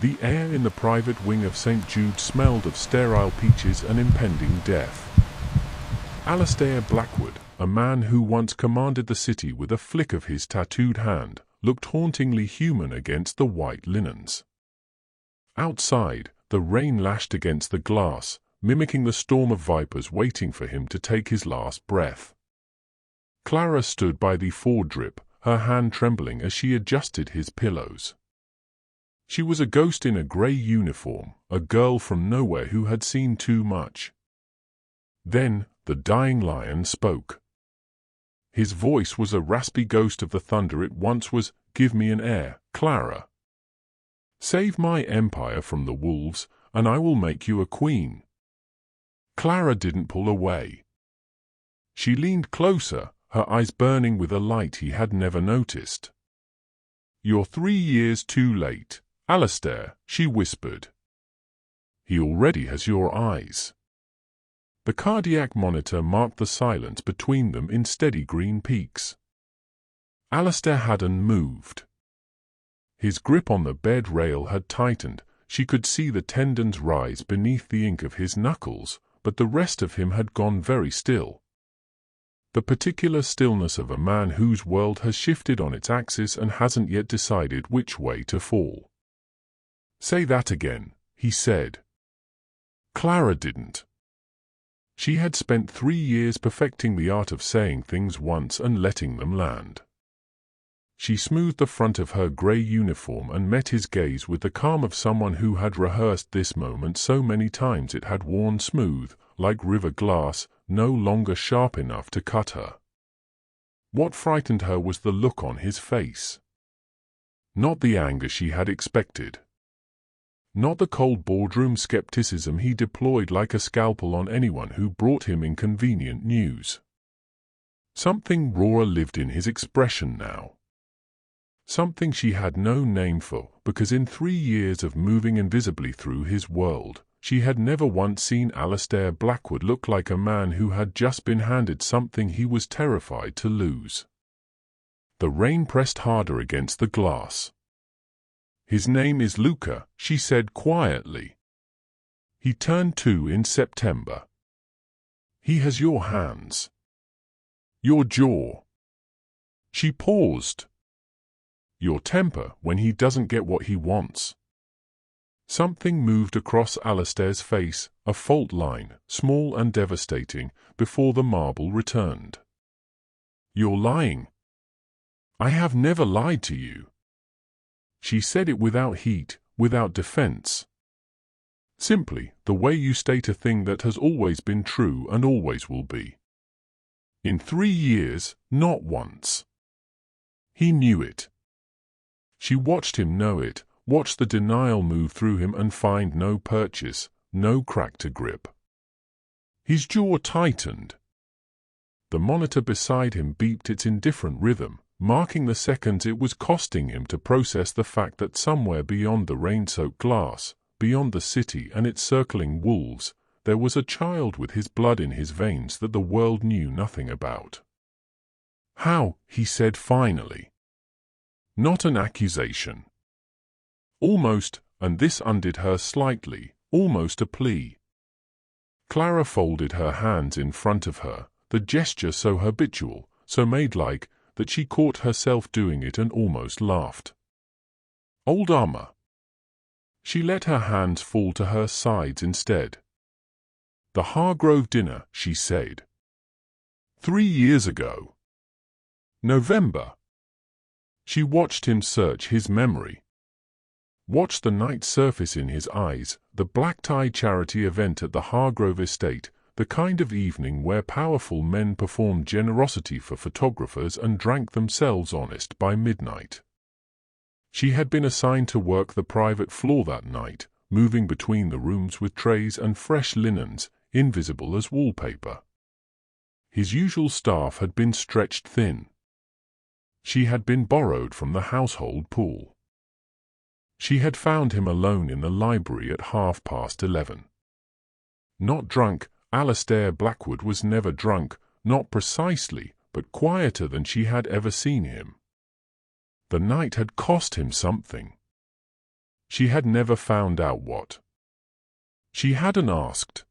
The air in the private wing of St. Jude smelled of sterile peaches and impending death. Alistair Blackwood, a man who once commanded the city with a flick of his tattooed hand, looked hauntingly human against the white linens. Outside, the rain lashed against the glass, mimicking the storm of vipers waiting for him to take his last breath. Clara stood by the fore-drip, her hand trembling as she adjusted his pillows. She was a ghost in a grey uniform, a girl from nowhere who had seen too much. Then, the dying lion spoke. His voice was a raspy ghost of the thunder it once was. "Give me an heir, Clara. Save my empire from the wolves, and I will make you a queen." Clara didn't pull away. She leaned closer, her eyes burning with a light he had never noticed. "You're 3 years too late, Alistair," she whispered. "He already has your eyes." The cardiac monitor marked the silence between them in steady green peaks. Alistair hadn't moved. His grip on the bed rail had tightened. She could see the tendons rise beneath the ink of his knuckles, but the rest of him had gone very still. The particular stillness of a man whose world has shifted on its axis and hasn't yet decided which way to fall. "Say that again," he said. Clara didn't. She had spent 3 years perfecting the art of saying things once and letting them land. She smoothed the front of her grey uniform and met his gaze with the calm of someone who had rehearsed this moment so many times it had worn smooth, like river glass, no longer sharp enough to cut her. What frightened her was the look on his face. Not the anger she had expected. Not the cold boardroom skepticism he deployed like a scalpel on anyone who brought him inconvenient news. Something rawer lived in his expression now. Something she had no name for, because in 3 years of moving invisibly through his world, she had never once seen Alistair Blackwood look like a man who had just been handed something he was terrified to lose. The rain pressed harder against the glass. "His name is Luca," she said quietly. "He turned 2 in September. He has your hands. Your jaw." She paused. "Your temper when he doesn't get what he wants." Something moved across Alistair's face, a fault line, small and devastating, before the marble returned. "You're lying." "I have never lied to you." She said it without heat, without defense. Simply, the way you state a thing that has always been true and always will be. In 3 years, not once. He knew it. She watched him know it, watched the denial move through him and find no purchase, no crack to grip. His jaw tightened. The monitor beside him beeped its indifferent rhythm, marking the seconds it was costing him to process the fact that somewhere beyond the rain-soaked glass, beyond the city and its circling wolves, there was a child with his blood in his veins that the world knew nothing about. "How?" he said finally. Not an accusation. Almost, and this undid her slightly, almost a plea. Clara folded her hands in front of her, the gesture so habitual, so maid-like, that she caught herself doing it and almost laughed. "Old armor." She let her hands fall to her sides instead. "The Hargrove dinner," she said. 3 years ago. November. She watched him search his memory. Watched the night surface in his eyes, the black-tie charity event at the Hargrove estate, the kind of evening where powerful men performed generosity for photographers and drank themselves honest by midnight. She had been assigned to work the private floor that night, moving between the rooms with trays and fresh linens, invisible as wallpaper. His usual staff had been stretched thin. She had been borrowed from the household pool. She had found him alone in the library at 11:30. Not drunk, Alistair Blackwood was never drunk, not precisely, but quieter than she had ever seen him. The night had cost him something. She had never found out what. She hadn't asked.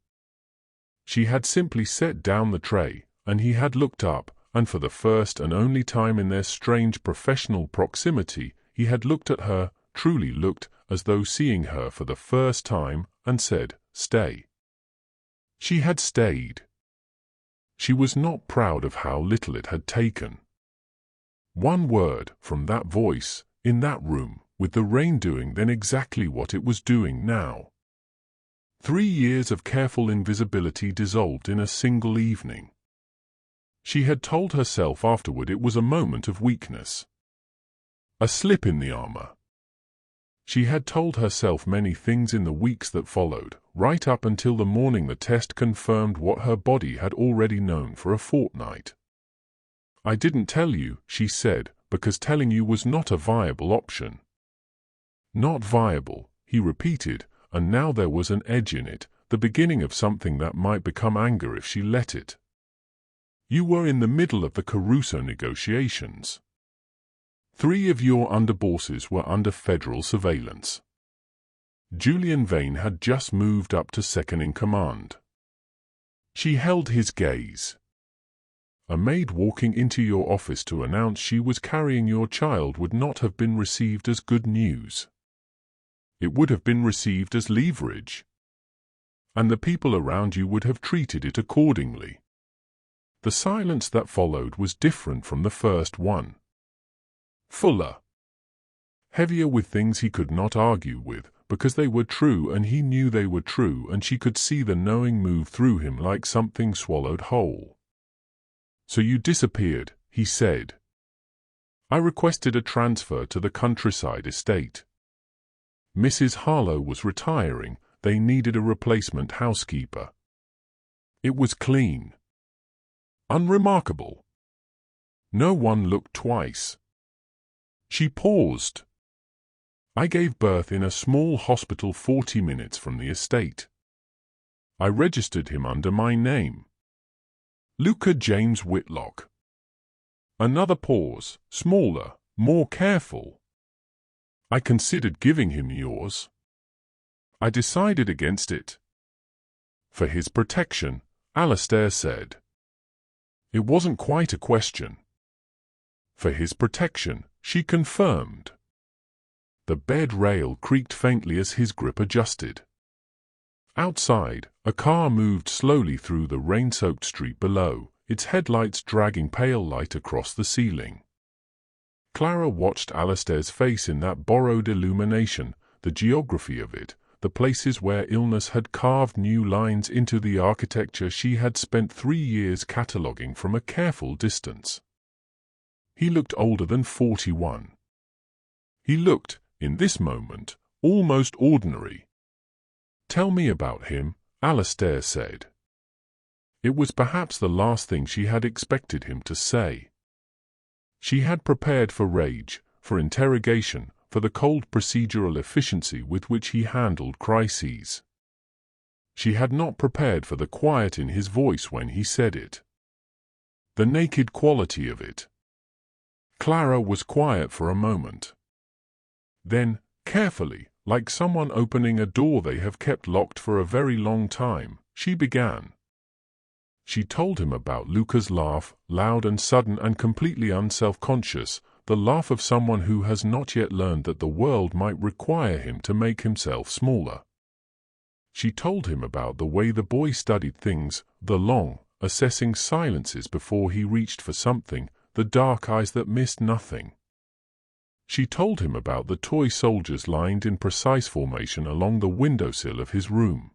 She had simply set down the tray, and he had looked up, and for the first and only time in their strange professional proximity, he had looked at her, truly looked, as though seeing her for the first time, and said, "Stay." She had stayed. She was not proud of how little it had taken. One word from that voice, in that room, with the rain doing then exactly what it was doing now. 3 years of careful invisibility dissolved in a single evening. She had told herself afterward it was a moment of weakness. A slip in the armor. She had told herself many things in the weeks that followed, right up until the morning the test confirmed what her body had already known for a fortnight. "I didn't tell you," she said, "because telling you was not a viable option." Not viable, he repeated, and now there was an edge in it, the beginning of something that might become anger if she let it. "You were in the middle of the Caruso negotiations. 3 of your underbosses were under federal surveillance. Julian Vane had just moved up to second in command." She held his gaze. "A maid walking into your office to announce she was carrying your child would not have been received as good news. It would have been received as leverage. And the people around you would have treated it accordingly." The silence that followed was different from the first one. Fuller. Heavier with things he could not argue with, because they were true and he knew they were true, and she could see the knowing move through him like something swallowed whole. "So you disappeared," he said. "I requested a transfer to the countryside estate. Mrs. Harlow was retiring, they needed a replacement housekeeper. It was clean. Unremarkable. No one looked twice." She paused. "I gave birth in a small hospital 40 minutes from the estate. I registered him under my name. Luca James Whitlock." Another pause, smaller, more careful. "I considered giving him yours. I decided against it." "For his protection," Alastair said. It wasn't quite a question. "For his protection," she confirmed. The bed rail creaked faintly as his grip adjusted. Outside, a car moved slowly through the rain-soaked street below, its headlights dragging pale light across the ceiling. Clara watched Alastair's face in that borrowed illumination, the geography of it, the places where illness had carved new lines into the architecture she had spent 3 years cataloguing from a careful distance. He looked older than 41. He looked, in this moment, almost ordinary. "Tell me about him," Alastair said. It was perhaps the last thing she had expected him to say. She had prepared for rage, for interrogation, for the cold procedural efficiency with which he handled crises. She had not prepared for the quiet in his voice when he said it. The naked quality of it. Clara was quiet for a moment. Then, carefully, like someone opening a door they have kept locked for a very long time, she began. She told him about Luca's laugh, loud and sudden and completely unself-conscious, the laugh of someone who has not yet learned that the world might require him to make himself smaller. She told him about the way the boy studied things, the long, assessing silences before he reached for something, the dark eyes that missed nothing. She told him about the toy soldiers lined in precise formation along the windowsill of his room.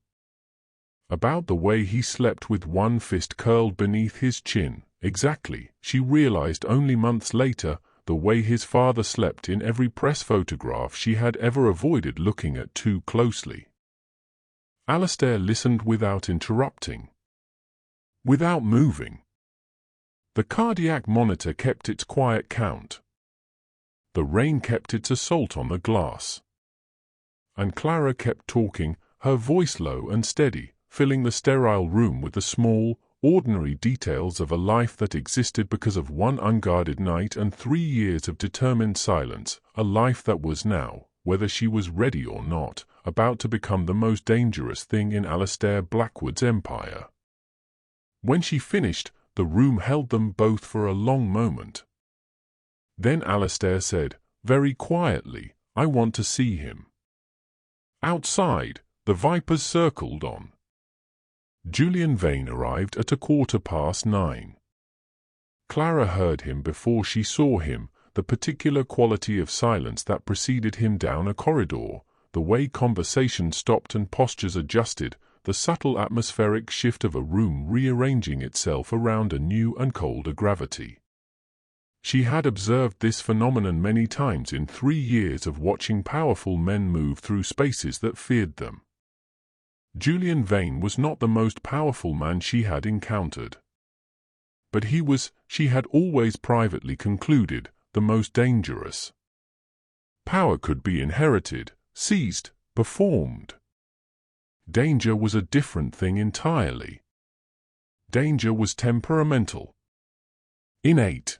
About the way he slept with one fist curled beneath his chin, exactly, she realized only months later, the way his father slept in every press photograph she had ever avoided looking at too closely. Alastair listened without interrupting. Without moving. The cardiac monitor kept its quiet count. The rain kept its assault on the glass. And Clara kept talking, her voice low and steady, filling the sterile room with the small, ordinary details of a life that existed because of one unguarded night and 3 years of determined silence, a life that was now, whether she was ready or not, about to become the most dangerous thing in Alistair Blackwood's empire. When she finished, the room held them both for a long moment. Then Alistair said, very quietly, "I want to see him." Outside, the Vipers circled on. Julian Vane arrived at 9:15. Clara heard him before she saw him, the particular quality of silence that preceded him down a corridor, the way conversation stopped and postures adjusted, the subtle atmospheric shift of a room rearranging itself around a new and colder gravity. She had observed this phenomenon many times in 3 years of watching powerful men move through spaces that feared them. Julian Vane was not the most powerful man she had encountered. But he was, she had always privately concluded, the most dangerous. Power could be inherited, seized, performed. Danger was a different thing entirely. Danger was temperamental, innate.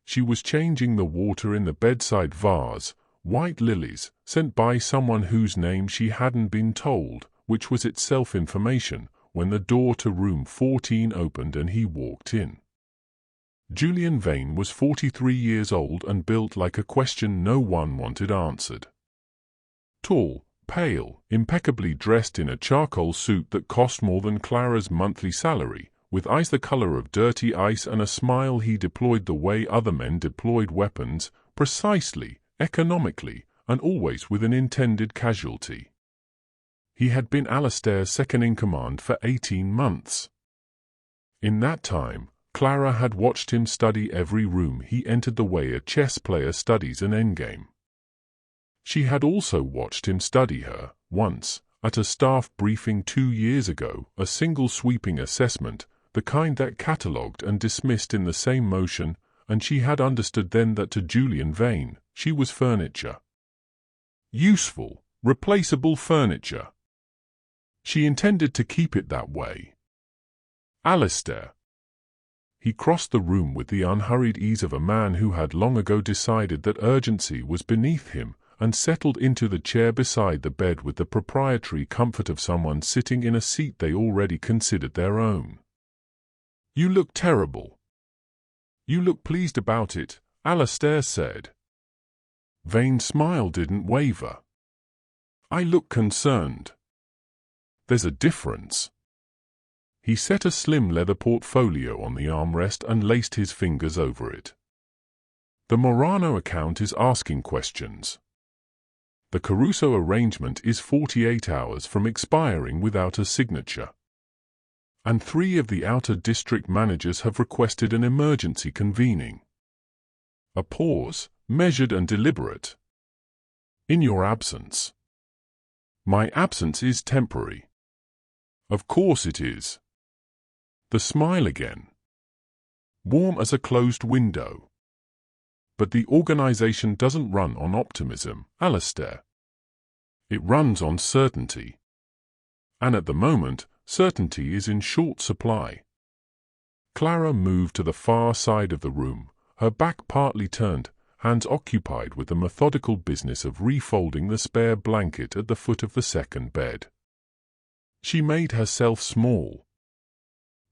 She was changing the water in the bedside vase, white lilies, sent by someone whose name she hadn't been told, which was itself information, when the door to room 14 opened and he walked in. Julian Vane was 43 years old and built like a question no one wanted answered. Tall, pale, impeccably dressed in a charcoal suit that cost more than Clara's monthly salary, with eyes the color of dirty ice and a smile he deployed the way other men deployed weapons, precisely, economically, and always with an intended casualty. He had been Alistair's second-in-command for 18 months. In that time, Clara had watched him study every room he entered the way a chess player studies an endgame. She had also watched him study her, once, at a staff briefing 2 years ago, a single sweeping assessment, the kind that catalogued and dismissed in the same motion, and she had understood then that to Julian Vane, she was furniture. Useful, replaceable furniture. She intended to keep it that way. Alistair. He crossed the room with the unhurried ease of a man who had long ago decided that urgency was beneath him, and settled into the chair beside the bed with the proprietary comfort of someone sitting in a seat they already considered their own. "You look terrible." "You look pleased about it," Alistair said. Vane's smile didn't waver. "I look concerned." "There's a difference." He set a slim leather portfolio on the armrest and laced his fingers over it. "The Morano account is asking questions. The Caruso arrangement is 48 hours from expiring without a signature. And 3 of the outer district managers have requested an emergency convening." A pause, measured and deliberate. "In your absence." "My absence is temporary." "Of course it is." The smile again. "Warm as a closed window." "But the organization doesn't run on optimism, Alistair. It runs on certainty. And at the moment, certainty is in short supply." Clara moved to the far side of the room, her back partly turned, hands occupied with the methodical business of refolding the spare blanket at the foot of the second bed. She made herself small.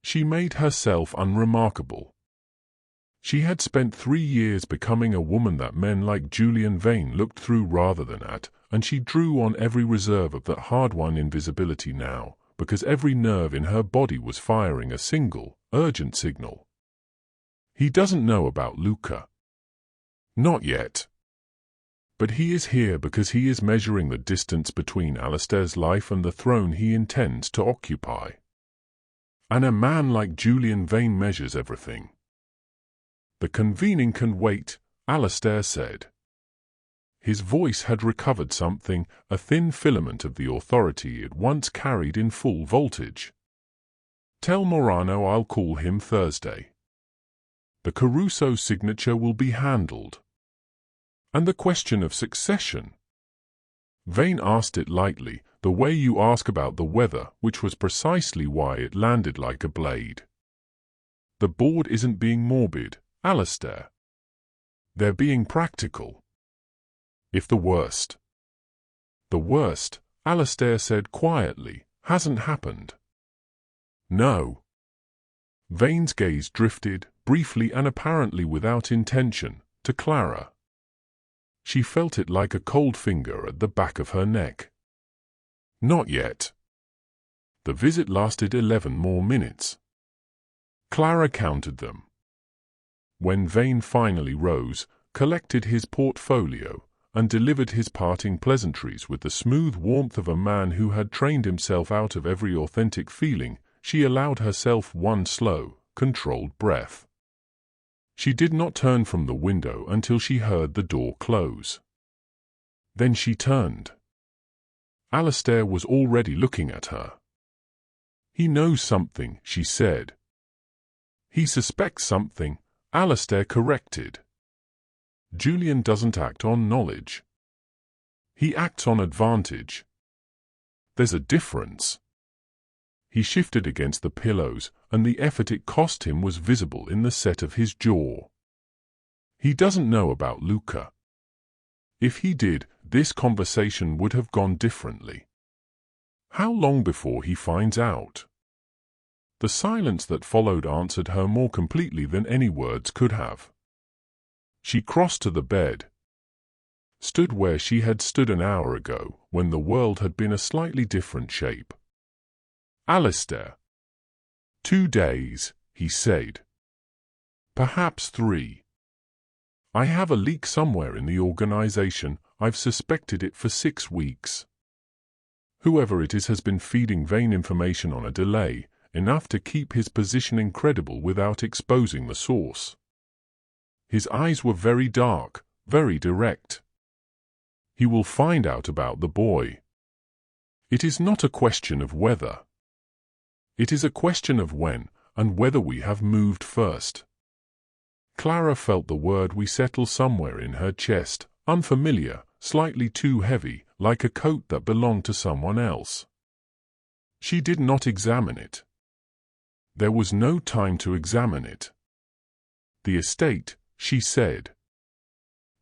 She made herself unremarkable. She had spent 3 years becoming a woman that men like Julian Vane looked through rather than at, and she drew on every reserve of that hard-won invisibility now, because every nerve in her body was firing a single, urgent signal. "He doesn't know about Luca." "Not yet. But he is here because he is measuring the distance between Alistair's life and the throne he intends to occupy. And a man like Julian Vane measures everything." "The convening can wait," Alistair said. His voice had recovered something, a thin filament of the authority it once carried in full voltage. "Tell Morano I'll call him Thursday. The Caruso signature will be handled." "And the question of succession?" Vane asked it lightly, the way you ask about the weather, which was precisely why it landed like a blade. "The board isn't being morbid, Alistair. They're being practical." If the worst. The worst, Alastair said quietly, hasn't happened. No. Vane's gaze drifted, briefly and apparently without intention, to Clara. She felt it like a cold finger at the back of her neck. Not yet. The visit lasted 11 more minutes. Clara counted them. When Vane finally rose, collected his portfolio, and delivered his parting pleasantries with the smooth warmth of a man who had trained himself out of every authentic feeling, she allowed herself one slow, controlled breath. She did not turn from the window until she heard the door close. Then she turned. Alastair was already looking at her. He knows something, she said. He suspects something, Alastair corrected. Julian doesn't act on knowledge. He acts on advantage. There's a difference. He shifted against the pillows, and the effort it cost him was visible in the set of his jaw. He doesn't know about Luca. If he did, this conversation would have gone differently. How long before he finds out? The silence that followed answered her more completely than any words could have. She crossed to the bed, stood where she had stood an hour ago, when the world had been a slightly different shape. Alastair. 2 days, he said. Perhaps 3. I have a leak somewhere in the organization. I've suspected it for 6 weeks. Whoever it is has been feeding Vane information on a delay, enough to keep his position incredible without exposing the source. His eyes were very dark, very direct. He will find out about the boy. It is not a question of whether. It is a question of when, and whether we have moved first. Clara felt the word "we" settle somewhere in her chest, unfamiliar, slightly too heavy, like a coat that belonged to someone else. She did not examine it. There was no time to examine it. The estate, she said.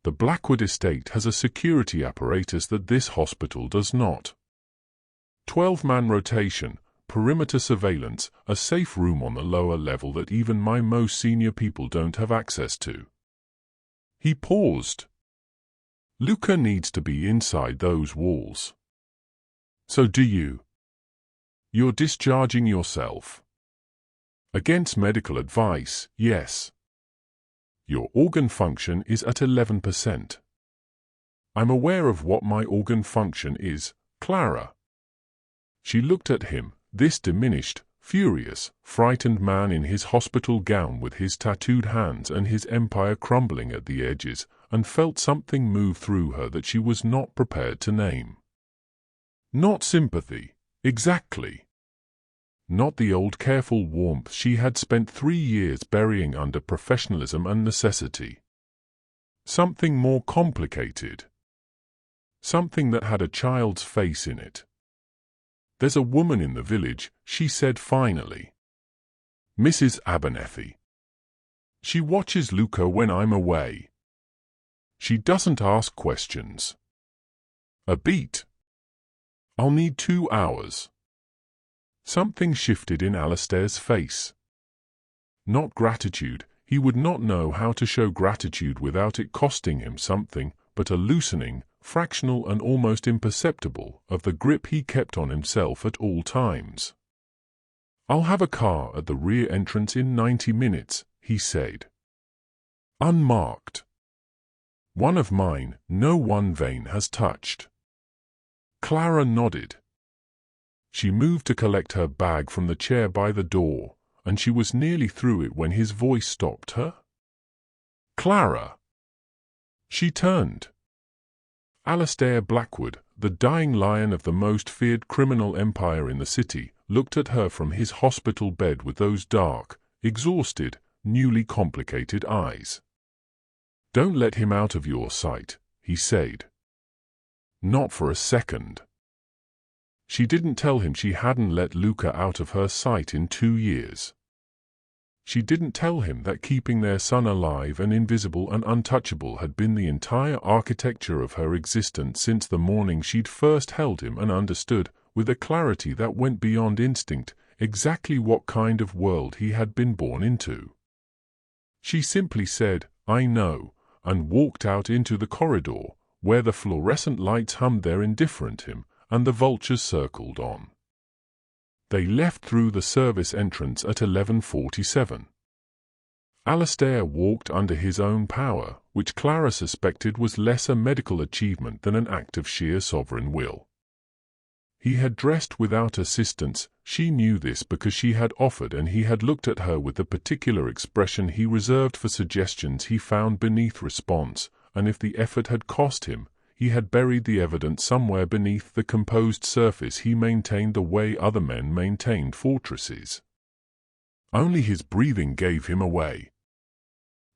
The Blackwood estate has a security apparatus that this hospital does not. 12-man rotation, perimeter surveillance, a safe room on the lower level that even my most senior people don't have access to. He paused. Luca needs to be inside those walls. So do you. You're discharging yourself. Against medical advice, yes. Your organ function is at 11%. I'm aware of what my organ function is, Clara. She looked at him, this diminished, furious, frightened man in his hospital gown with his tattooed hands and his empire crumbling at the edges, and felt something move through her that she was not prepared to name. Not sympathy, exactly. Not the old careful warmth she had spent 3 years burying under professionalism and necessity. Something more complicated. Something that had a child's face in it. There's a woman in the village, she said finally. Mrs. Abernethy. She watches Luca when I'm away. She doesn't ask questions. A beat. I'll need 2 hours. Something shifted in Alastair's face. Not gratitude, he would not know how to show gratitude without it costing him something, but a loosening, fractional and almost imperceptible, of the grip he kept on himself at all times. I'll have a car at the rear entrance in 90 minutes, he said. Unmarked. One of mine, no one Vane has touched. Clara nodded. She moved to collect her bag from the chair by the door, and she was nearly through it when his voice stopped her. Clara! She turned. Alastair Blackwood, the dying lion of the most feared criminal empire in the city, looked at her from his hospital bed with those dark, exhausted, newly complicated eyes. Don't let him out of your sight, he said. Not for a second. She didn't tell him she hadn't let Luca out of her sight in 2 years. She didn't tell him that keeping their son alive and invisible and untouchable had been the entire architecture of her existence since the morning she'd first held him, and understood, with a clarity that went beyond instinct, exactly what kind of world he had been born into. She simply said, "I know," and walked out into the corridor, where the fluorescent lights hummed their indifferent hymn, and the vultures circled on. They left through the service entrance at 11:47. Alastair walked under his own power, which Clara suspected was less a medical achievement than an act of sheer sovereign will. He had dressed without assistance. She knew this because she had offered, and he had looked at her with the particular expression he reserved for suggestions he found beneath response, and if the effort had cost him, he had buried the evidence somewhere beneath the composed surface he maintained the way other men maintained fortresses. Only his breathing gave him away.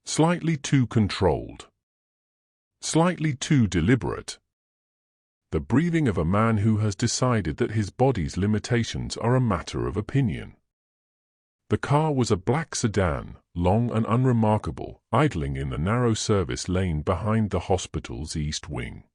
Slightly too controlled. Slightly too deliberate. The breathing of a man who has decided that his body's limitations are a matter of opinion. The car was a black sedan, long and unremarkable, idling in the narrow service lane behind the hospital's east wing.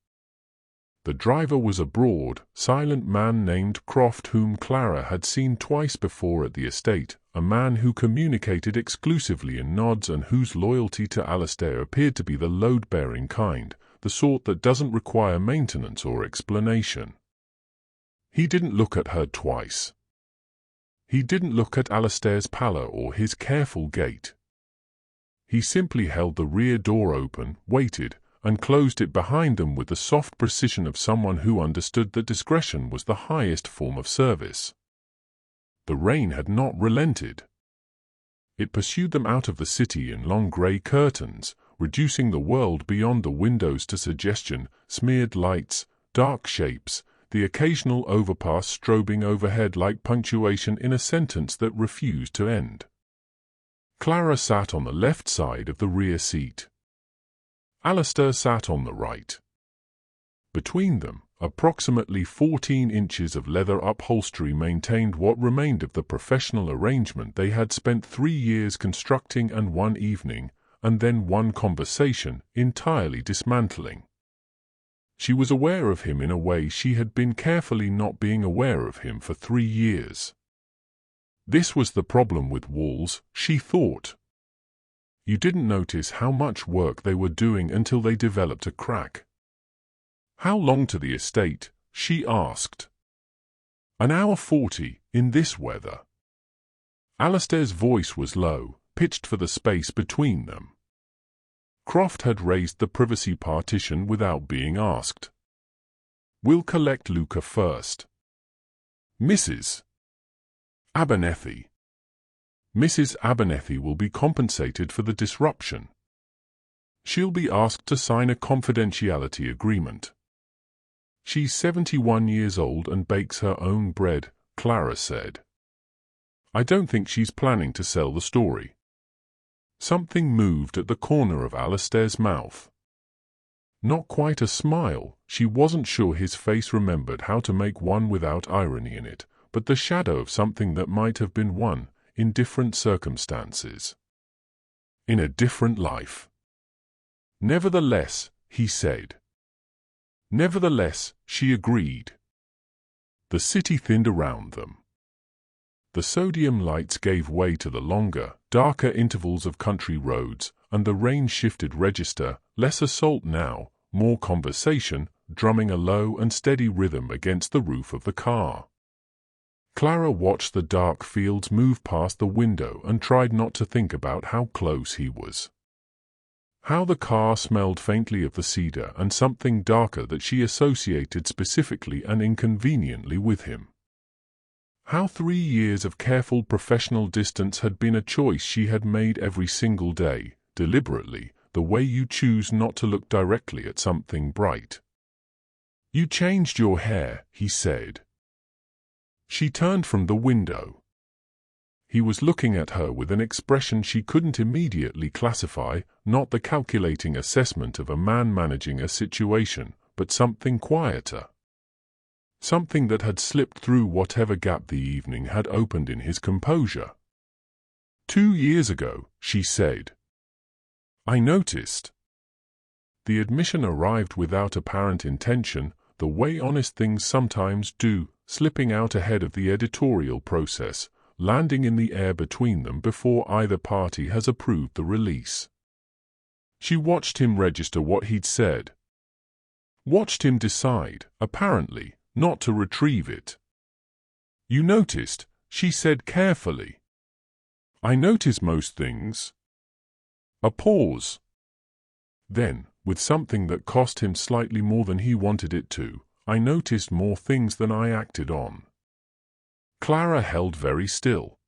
The driver was a broad, silent man named Croft, whom Clara had seen twice before at the estate, a man who communicated exclusively in nods and whose loyalty to Alastair appeared to be the load-bearing kind, the sort that doesn't require maintenance or explanation. He didn't look at her twice. He didn't look at Alastair's pallor or his careful gait. He simply held the rear door open, waited, and closed it behind them with the soft precision of someone who understood that discretion was the highest form of service. The rain had not relented. It pursued them out of the city in long grey curtains, reducing the world beyond the windows to suggestion, smeared lights, dark shapes, the occasional overpass strobing overhead like punctuation in a sentence that refused to end. Clara sat on the left side of the rear seat. Alastair sat on the right. Between them, approximately 14 inches of leather upholstery maintained what remained of the professional arrangement they had spent 3 years constructing and one evening, and then one conversation, entirely dismantling. She was aware of him in a way she had been carefully not being aware of him for 3 years. This was the problem with walls, she thought. You didn't notice how much work they were doing until they developed a crack. "How long to the estate?" she asked. "An hour 40, in this weather." Alastair's voice was low, pitched for the space between them. Croft had raised the privacy partition without being asked. "We'll collect Luca first." "Mrs. Abernethy." "Mrs. Abernethy will be compensated for the disruption. She'll be asked to sign a confidentiality agreement. She's 71 years old and bakes her own bread," Clara said. "I don't think she's planning to sell the story." Something moved at the corner of Alastair's mouth. Not quite a smile, she wasn't sure his face remembered how to make one without irony in it, but the shadow of something that might have been one, in different circumstances. In a different life. "Nevertheless," he said. "Nevertheless," she agreed. The city thinned around them. The sodium lights gave way to the longer, darker intervals of country roads, and the rain shifted register, less assault now, more conversation, drumming a low and steady rhythm against the roof of the car. Clara watched the dark fields move past the window and tried not to think about how close he was. How the car smelled faintly of the cedar and something darker that she associated specifically and inconveniently with him. How 3 years of careful professional distance had been a choice she had made every single day, deliberately, the way you choose not to look directly at something bright. "You changed your hair," he said. She turned from the window. He was looking at her with an expression she couldn't immediately classify, not the calculating assessment of a man managing a situation, but something quieter. Something that had slipped through whatever gap the evening had opened in his composure. 2 years ago, she said. I noticed. The admission arrived without apparent intention, the way honest things sometimes do, slipping out ahead of the editorial process, landing in the air between them before either party has approved the release. She watched him register what he'd said. Watched him decide, apparently, not to retrieve it. You noticed, she said carefully. I notice most things. A pause. Then, with something that cost him slightly more than he wanted it to, I noticed more things than I acted on. Clara held very still.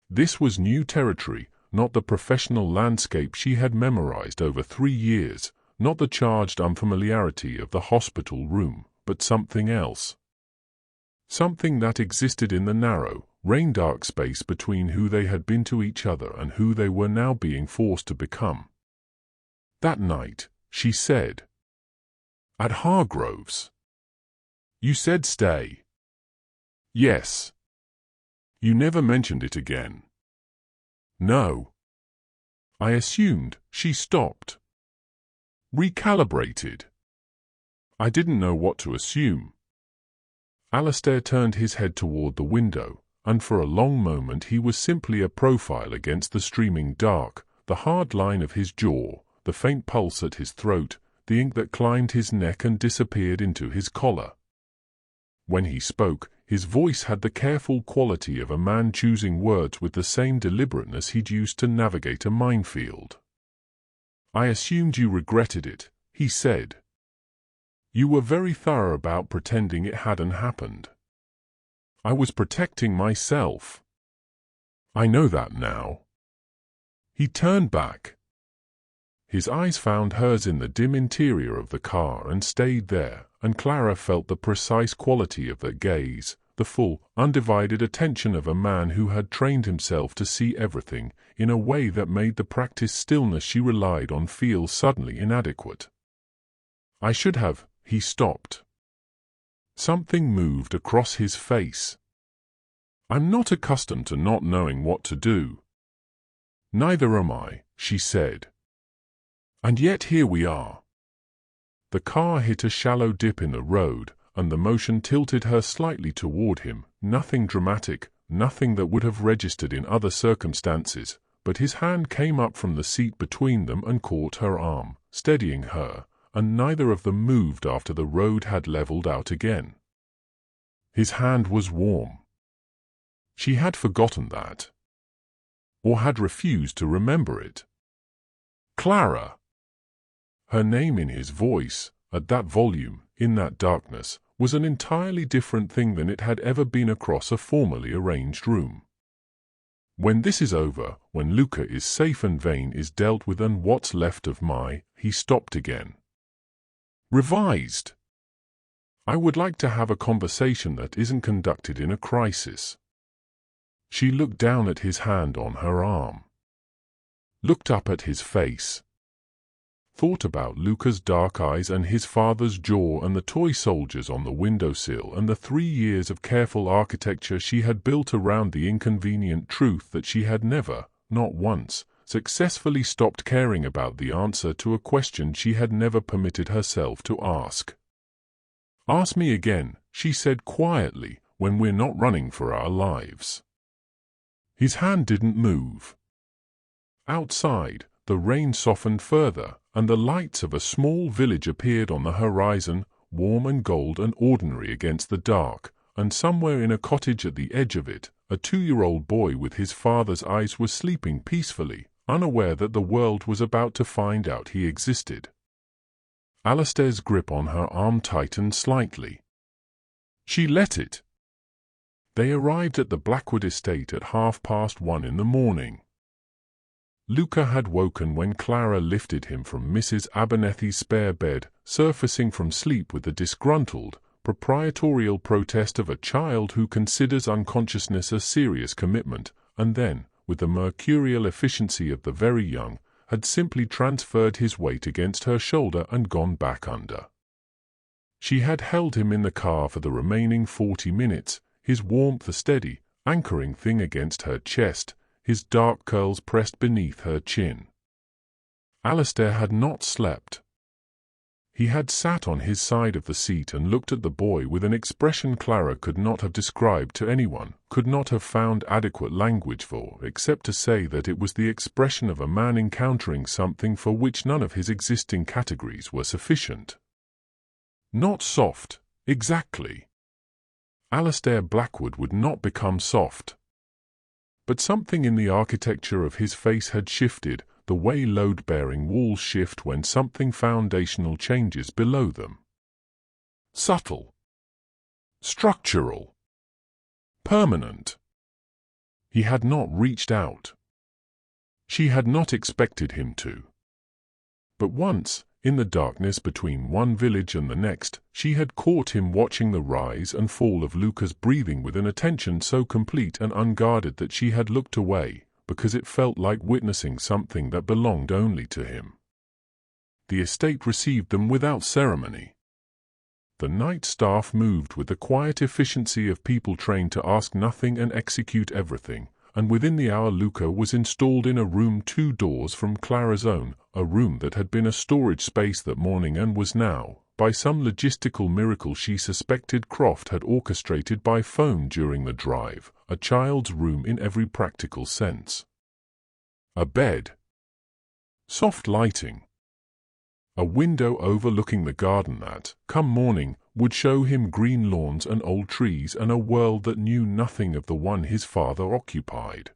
This was new territory, not the professional landscape she had memorized over 3 years, not the charged unfamiliarity of the hospital room, but something else. Something that existed in the narrow, rain-dark space between who they had been to each other and who they were now being forced to become. That night, she said. At Hargrove's. You said stay. Yes. You never mentioned it again. No. I assumed. She stopped. Recalibrated. I didn't know what to assume. Alistair turned his head toward the window, and for a long moment he was simply a profile against the streaming dark, the hard line of his jaw, the faint pulse at his throat, the ink that climbed his neck and disappeared into his collar. When he spoke, his voice had the careful quality of a man choosing words with the same deliberateness he'd used to navigate a minefield. I assumed you regretted it, he said. You were very thorough about pretending it hadn't happened. I was protecting myself. I know that now. He turned back. His eyes found hers in the dim interior of the car and stayed there, and Clara felt the precise quality of that gaze, the full, undivided attention of a man who had trained himself to see everything in a way that made the practiced stillness she relied on feel suddenly inadequate. I should have. He stopped. Something moved across his face. I'm not accustomed to not knowing what to do. Neither am I, she said. And yet here we are. The car hit a shallow dip in the road, and the motion tilted her slightly toward him, nothing dramatic, nothing that would have registered in other circumstances, but his hand came up from the seat between them and caught her arm, steadying her, and neither of them moved after the road had leveled out again. His hand was warm. She had forgotten that. Or had refused to remember it. Clara! Her name in his voice, at that volume, in that darkness, was an entirely different thing than it had ever been across a formally arranged room. When this is over, when Luca is safe and Vane is dealt with and what's left of he stopped again. Revised. I would like to have a conversation that isn't conducted in a crisis. She looked down at his hand on her arm. Looked up at his face. Thought about Luca's dark eyes and his father's jaw and the toy soldiers on the windowsill and the 3 years of careful architecture she had built around the inconvenient truth that she had never, not once, successfully stopped caring about the answer to a question she had never permitted herself to ask. Ask me again, she said quietly, when we're not running for our lives. His hand didn't move. Outside, the rain softened further, and the lights of a small village appeared on the horizon, warm and gold and ordinary against the dark, and somewhere in a cottage at the edge of it, a 2-year-old boy with his father's eyes was sleeping peacefully, unaware that the world was about to find out he existed. Alistair's grip on her arm tightened slightly. She let it. They arrived at the Blackwood estate at 1:30 in the morning. Luca had woken when Clara lifted him from Mrs. Abernethy's spare bed, surfacing from sleep with the disgruntled, proprietorial protest of a child who considers unconsciousness a serious commitment, and then, with the mercurial efficiency of the very young, had simply transferred his weight against her shoulder and gone back under. She had held him in the car for the remaining 40 minutes, his warmth a steady, anchoring thing against her chest, his dark curls pressed beneath her chin. Alistair had not slept. He had sat on his side of the seat and looked at the boy with an expression Clara could not have described to anyone, could not have found adequate language for, except to say that it was the expression of a man encountering something for which none of his existing categories were sufficient. Not soft, exactly. Alistair Blackwood would not become soft. But something in the architecture of his face had shifted, the way load-bearing walls shift when something foundational changes below them. Subtle. Structural. Permanent. He had not reached out. She had not expected him to. But once, in the darkness between one village and the next, she had caught him watching the rise and fall of Luca's breathing with an attention so complete and unguarded that she had looked away, because it felt like witnessing something that belonged only to him. The estate received them without ceremony. The night staff moved with the quiet efficiency of people trained to ask nothing and execute everything, and within the hour Luca was installed in a room 2 doors from Clara's own, a room that had been a storage space that morning and was now, by some logistical miracle she suspected Croft had orchestrated by phone during the drive, a child's room in every practical sense. A bed. Soft lighting. A window overlooking the garden that, come morning, would show him green lawns and old trees and a world that knew nothing of the one his father occupied.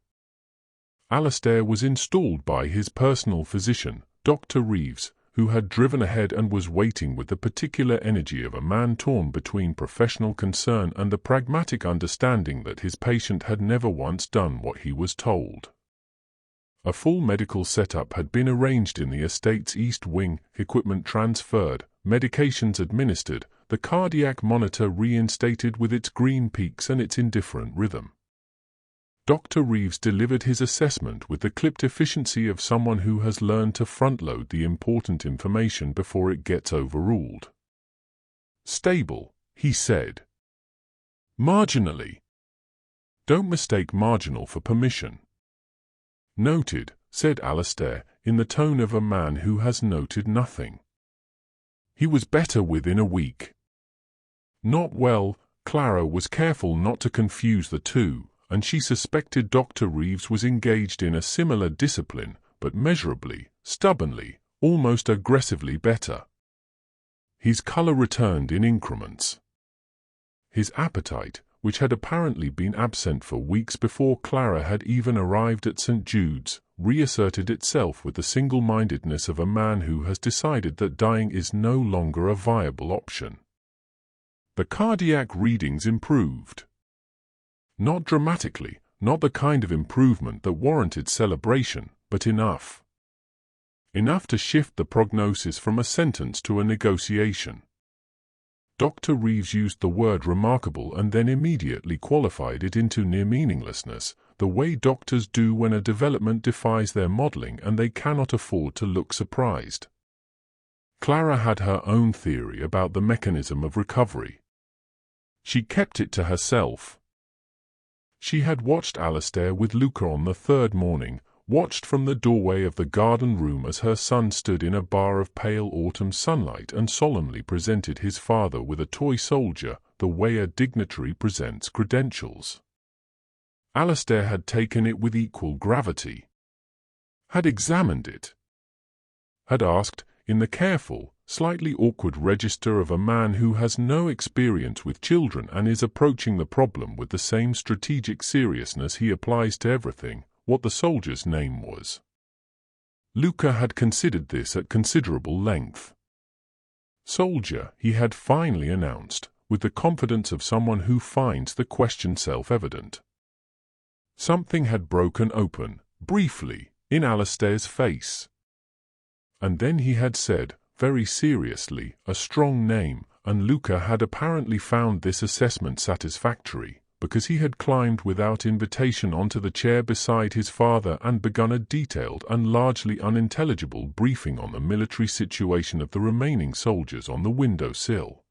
Alistair was installed by his personal physician, Dr. Reeves, who had driven ahead and was waiting with the particular energy of a man torn between professional concern and the pragmatic understanding that his patient had never once done what he was told. A full medical setup had been arranged in the estate's east wing, equipment transferred, medications administered, the cardiac monitor reinstated with its green peaks and its indifferent rhythm. Dr. Reeves delivered his assessment with the clipped efficiency of someone who has learned to front-load the important information before it gets overruled. Stable, he said. Marginally. Don't mistake marginal for permission. Noted, said Alistair, in the tone of a man who has noted nothing. He was better within a week. Not well. Clara was careful not to confuse the two, and she suspected Dr. Reeves was engaged in a similar discipline, but measurably, stubbornly, almost aggressively better. His color returned in increments. His appetite, which had apparently been absent for weeks before Clara had even arrived at St. Jude's, reasserted itself with the single-mindedness of a man who has decided that dying is no longer a viable option. The cardiac readings improved. Not dramatically, not the kind of improvement that warranted celebration, but enough. Enough to shift the prognosis from a sentence to a negotiation. Dr. Reeves used the word remarkable and then immediately qualified it into near meaninglessness, the way doctors do when a development defies their modeling and they cannot afford to look surprised. Clara had her own theory about the mechanism of recovery. She kept it to herself. She had watched Alistair with Luca on the 3rd morning, watched from the doorway of the garden room as her son stood in a bar of pale autumn sunlight and solemnly presented his father with a toy soldier, the way a dignitary presents credentials. Alistair had taken it with equal gravity. Had examined it. Had asked, in the careful, slightly awkward register of a man who has no experience with children and is approaching the problem with the same strategic seriousness he applies to everything, what the soldier's name was. Luca had considered this at considerable length. Soldier, he had finally announced, with the confidence of someone who finds the question self-evident. Something had broken open, briefly, in Alistair's face. And then he had said, very seriously, a strong name, and Luca had apparently found this assessment satisfactory, because he had climbed without invitation onto the chair beside his father and begun a detailed and largely unintelligible briefing on the military situation of the remaining soldiers on the window sill.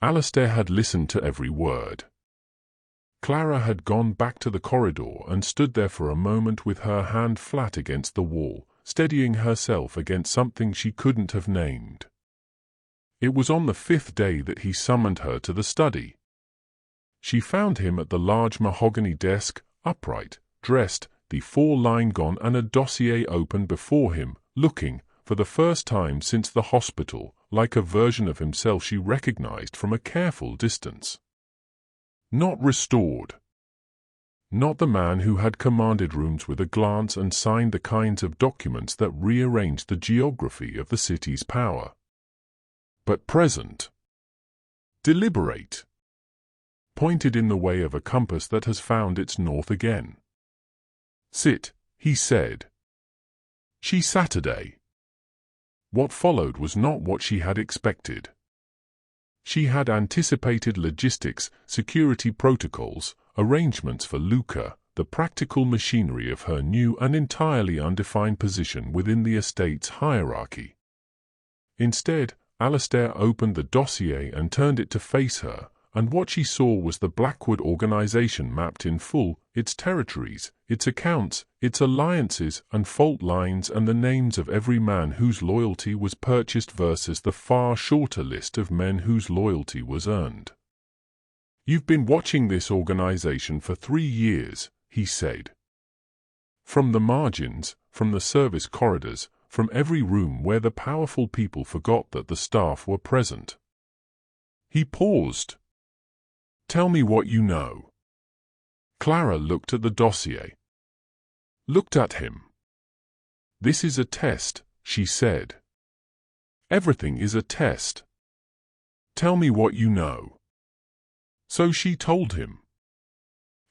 Alistair had listened to every word. Clara had gone back to the corridor and stood there for a moment with her hand flat against the wall, steadying herself against something she couldn't have named. It was on the 5th day that he summoned her to the study. She found him at the large mahogany desk, upright, dressed, the 4-line gone and a dossier open before him, looking, for the first time since the hospital, like a version of himself she recognized from a careful distance. Not restored. Not the man who had commanded rooms with a glance and signed the kinds of documents that rearranged the geography of the city's power. But present. Deliberate. Pointed in the way of a compass that has found its north again. Sit, he said. She Saturday. What followed was not what she had expected. She had anticipated logistics, security protocols, arrangements for Luca, the practical machinery of her new and entirely undefined position within the estate's hierarchy. Instead, Alastair opened the dossier and turned it to face her, and what she saw was the Blackwood organization mapped in full, its territories, its accounts, its alliances and fault lines, and the names of every man whose loyalty was purchased versus the far shorter list of men whose loyalty was earned. "You've been watching this organization for 3 years," he said. From the margins, from the service corridors, from every room where the powerful people forgot that the staff were present. He paused. "Tell me what you know." Clara looked at the dossier. Looked at him. "This is a test," she said. "Everything is a test. Tell me what you know." So she told him.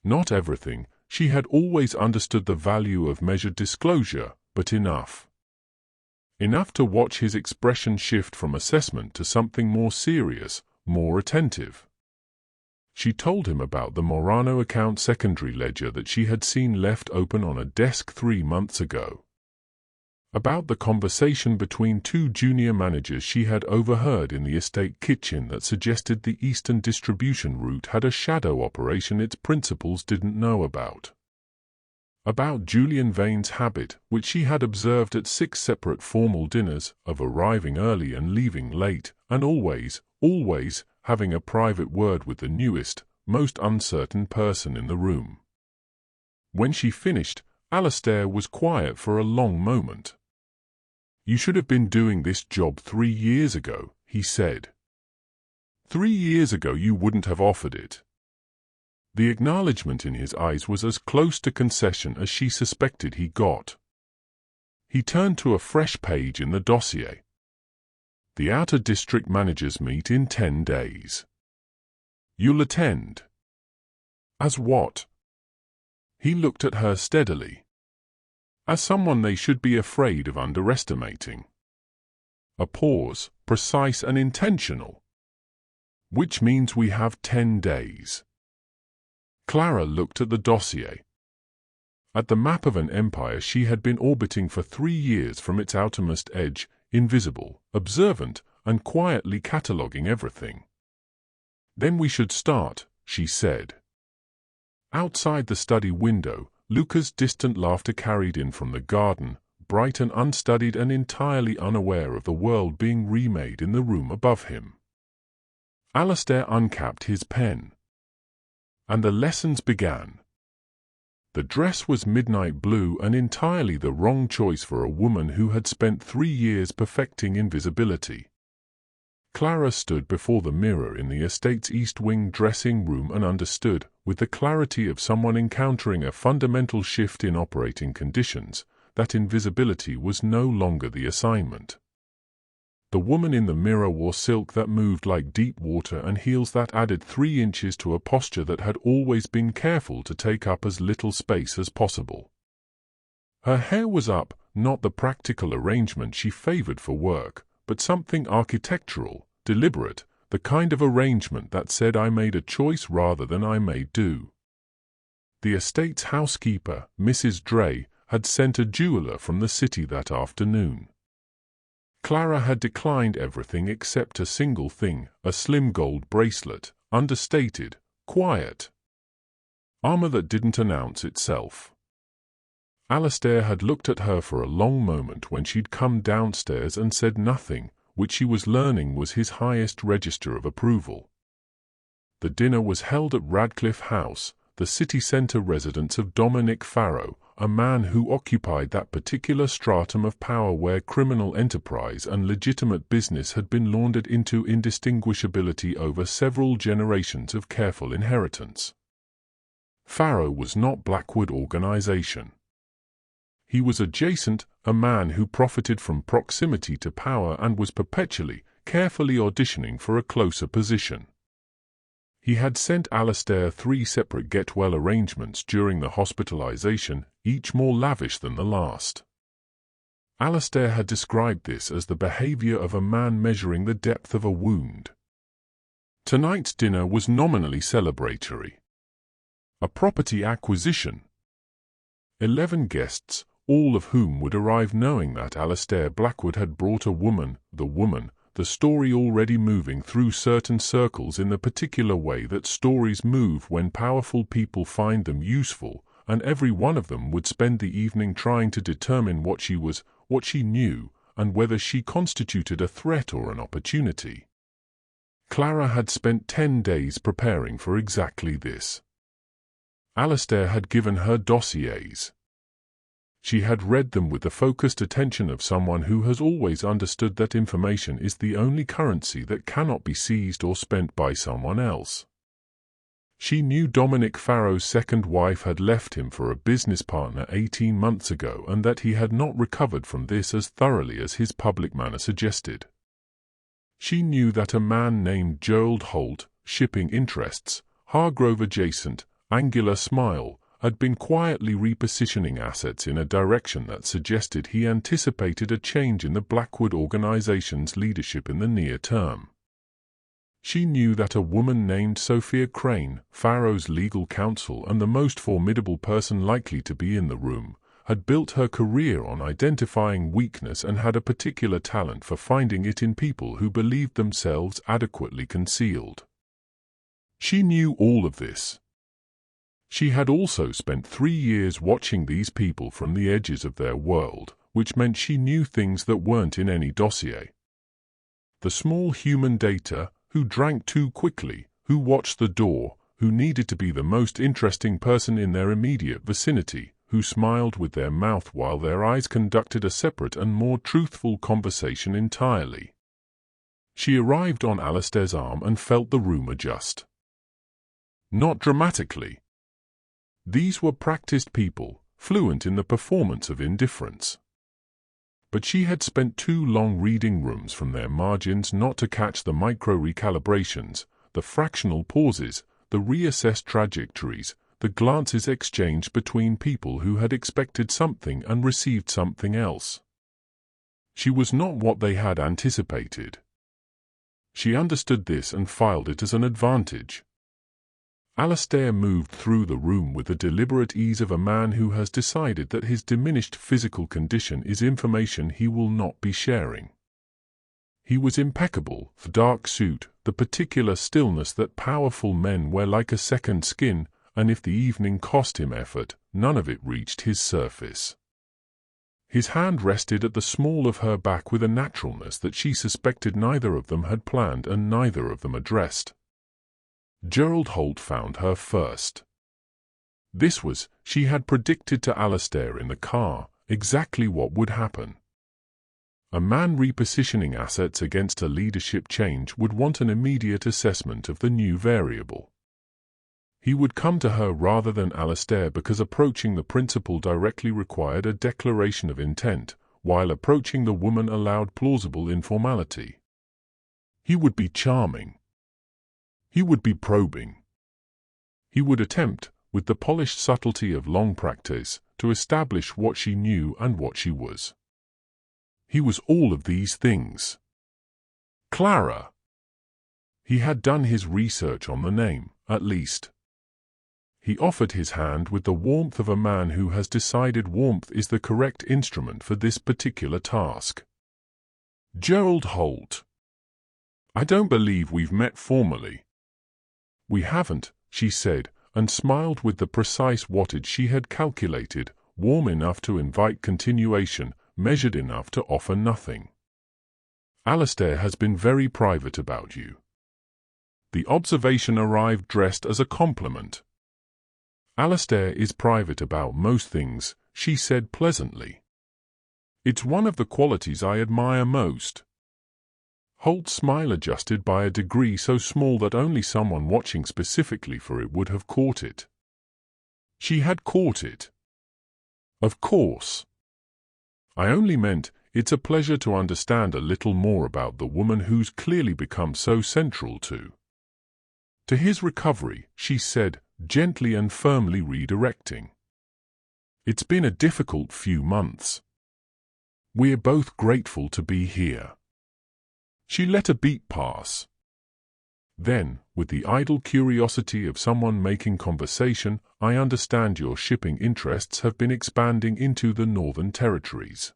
Not everything. She had always understood the value of measured disclosure, but enough. Enough to watch his expression shift from assessment to something more serious, more attentive. She told him about the Morano account secondary ledger that she had seen left open on a desk 3 months ago. About the conversation between 2 junior managers she had overheard in the estate kitchen that suggested the eastern distribution route had a shadow operation its principals didn't know about. About Julian Vane's habit, which she had observed at 6 separate formal dinners, of arriving early and leaving late, and always having a private word with the newest, most uncertain person in the room. When she finished, Alastair was quiet for a long moment. "You should have been doing this job 3 years ago," he said. 3 years ago you wouldn't have offered it." The acknowledgement in his eyes was as close to concession as she suspected he got. He turned to a fresh page in the dossier. "The outer district managers meet in 10 days. You'll attend." "As what?" He looked at her steadily. "As someone they should be afraid of underestimating." A pause, precise and intentional. "Which means we have 10 days. Clara looked at the dossier. At the map of an empire she had been orbiting for 3 years from its outermost edge, invisible, observant, and quietly cataloguing everything. "Then we should start," she said. Outside the study window, Luca's distant laughter carried in from the garden, bright and unstudied and entirely unaware of the world being remade in the room above him. Alastair uncapped his pen. And the lessons began. The dress was midnight blue and entirely the wrong choice for a woman who had spent 3 years perfecting invisibility. Clara stood before the mirror in the estate's East Wing dressing room and understood, with the clarity of someone encountering a fundamental shift in operating conditions, that invisibility was no longer the assignment. The woman in the mirror wore silk that moved like deep water and heels that added 3 inches to a posture that had always been careful to take up as little space as possible. Her hair was up, not the practical arrangement she favored for work, but something architectural, deliberate, the kind of arrangement that said I made a choice rather than I may do. The estate's housekeeper, Mrs. Dray, had sent a jeweler from the city that afternoon. Clara had declined everything except a single thing, a slim gold bracelet, understated, quiet. armor that didn't announce itself. Alastair had looked at her for a long moment when she'd come downstairs and said nothing, which she was learning was his highest register of approval. The dinner was held at Radcliffe House, the city centre residence of Dominic Farrow, a man who occupied that particular stratum of power where criminal enterprise and legitimate business had been laundered into indistinguishability over several generations of careful inheritance. Farrow was not Blackwood organization. He was adjacent, a man who profited from proximity to power and was perpetually, carefully auditioning for a closer position. He had sent Alastair 3 separate get-well arrangements during the hospitalization, each more lavish than the last. Alastair had described this as the behavior of a man measuring the depth of a wound. Tonight's dinner was nominally celebratory. A property acquisition. 11 guests, all of whom would arrive knowing that Alastair Blackwood had brought a woman, the story already moving through certain circles in the particular way that stories move when powerful people find them useful, and every one of them would spend the evening trying to determine what she was, what she knew, and whether she constituted a threat or an opportunity. Clara had spent 10 days preparing for exactly this. Alastair had given her dossiers. She had read them with the focused attention of someone who has always understood that information is the only currency that cannot be seized or spent by someone else. She knew Dominic Farrow's second wife had left him for a business partner 18 months ago and that he had not recovered from this as thoroughly as his public manner suggested. She knew that a man named Gerald Holt, shipping interests, Hargrove adjacent, angular smile, had been quietly repositioning assets in a direction that suggested he anticipated a change in the Blackwood organization's leadership in the near term. She knew that a woman named Sophia Crane, Farrow's legal counsel and the most formidable person likely to be in the room, had built her career on identifying weakness and had a particular talent for finding it in people who believed themselves adequately concealed. She knew all of this. She had also spent 3 years watching these people from the edges of their world, which meant she knew things that weren't in any dossier. The small human data, who drank too quickly, who watched the door, who needed to be the most interesting person in their immediate vicinity, who smiled with their mouth while their eyes conducted a separate and more truthful conversation entirely. She arrived on Alastair's arm and felt the room adjust. Not dramatically. These were practiced people, fluent in the performance of indifference. But she had spent too long reading rooms from their margins not to catch the micro-recalibrations, the fractional pauses, the reassessed trajectories, the glances exchanged between people who had expected something and received something else. She was not what they had anticipated. She understood this and filed it as an advantage. Alastair moved through the room with the deliberate ease of a man who has decided that his diminished physical condition is information he will not be sharing. He was impeccable, the dark suit, the particular stillness that powerful men wear like a second skin, and if the evening cost him effort, none of it reached his surface. His hand rested at the small of her back with a naturalness that she suspected neither of them had planned and neither of them addressed. Gerald Holt found her first. This was, she had predicted to Alastair in the car, exactly what would happen. A man repositioning assets against a leadership change would want an immediate assessment of the new variable. He would come to her rather than Alastair because approaching the principal directly required a declaration of intent, while approaching the woman allowed plausible informality. He would be charming. He would be probing. He would attempt, with the polished subtlety of long practice, to establish what she knew and what she was. He was all of these things. Clara. He had done his research on the name, at least. He offered his hand with the warmth of a man who has decided warmth is the correct instrument for this particular task. Gerald Holt. I don't believe we've met formally. We haven't, she said, and smiled with the precise wattage she had calculated, warm enough to invite continuation, measured enough to offer nothing. Alistair has been very private about you. The observation arrived dressed as a compliment. Alistair is private about most things, she said pleasantly. It's one of the qualities I admire most. Holt's smile adjusted by a degree so small that only someone watching specifically for it would have caught it. She had caught it. Of course. I only meant, it's a pleasure to understand a little more about the woman who's clearly become so central to his recovery, she said, gently and firmly redirecting. It's been a difficult few months. We're both grateful to be here. She let a beat pass. Then, with the idle curiosity of someone making conversation, I understand your shipping interests have been expanding into the Northern Territories.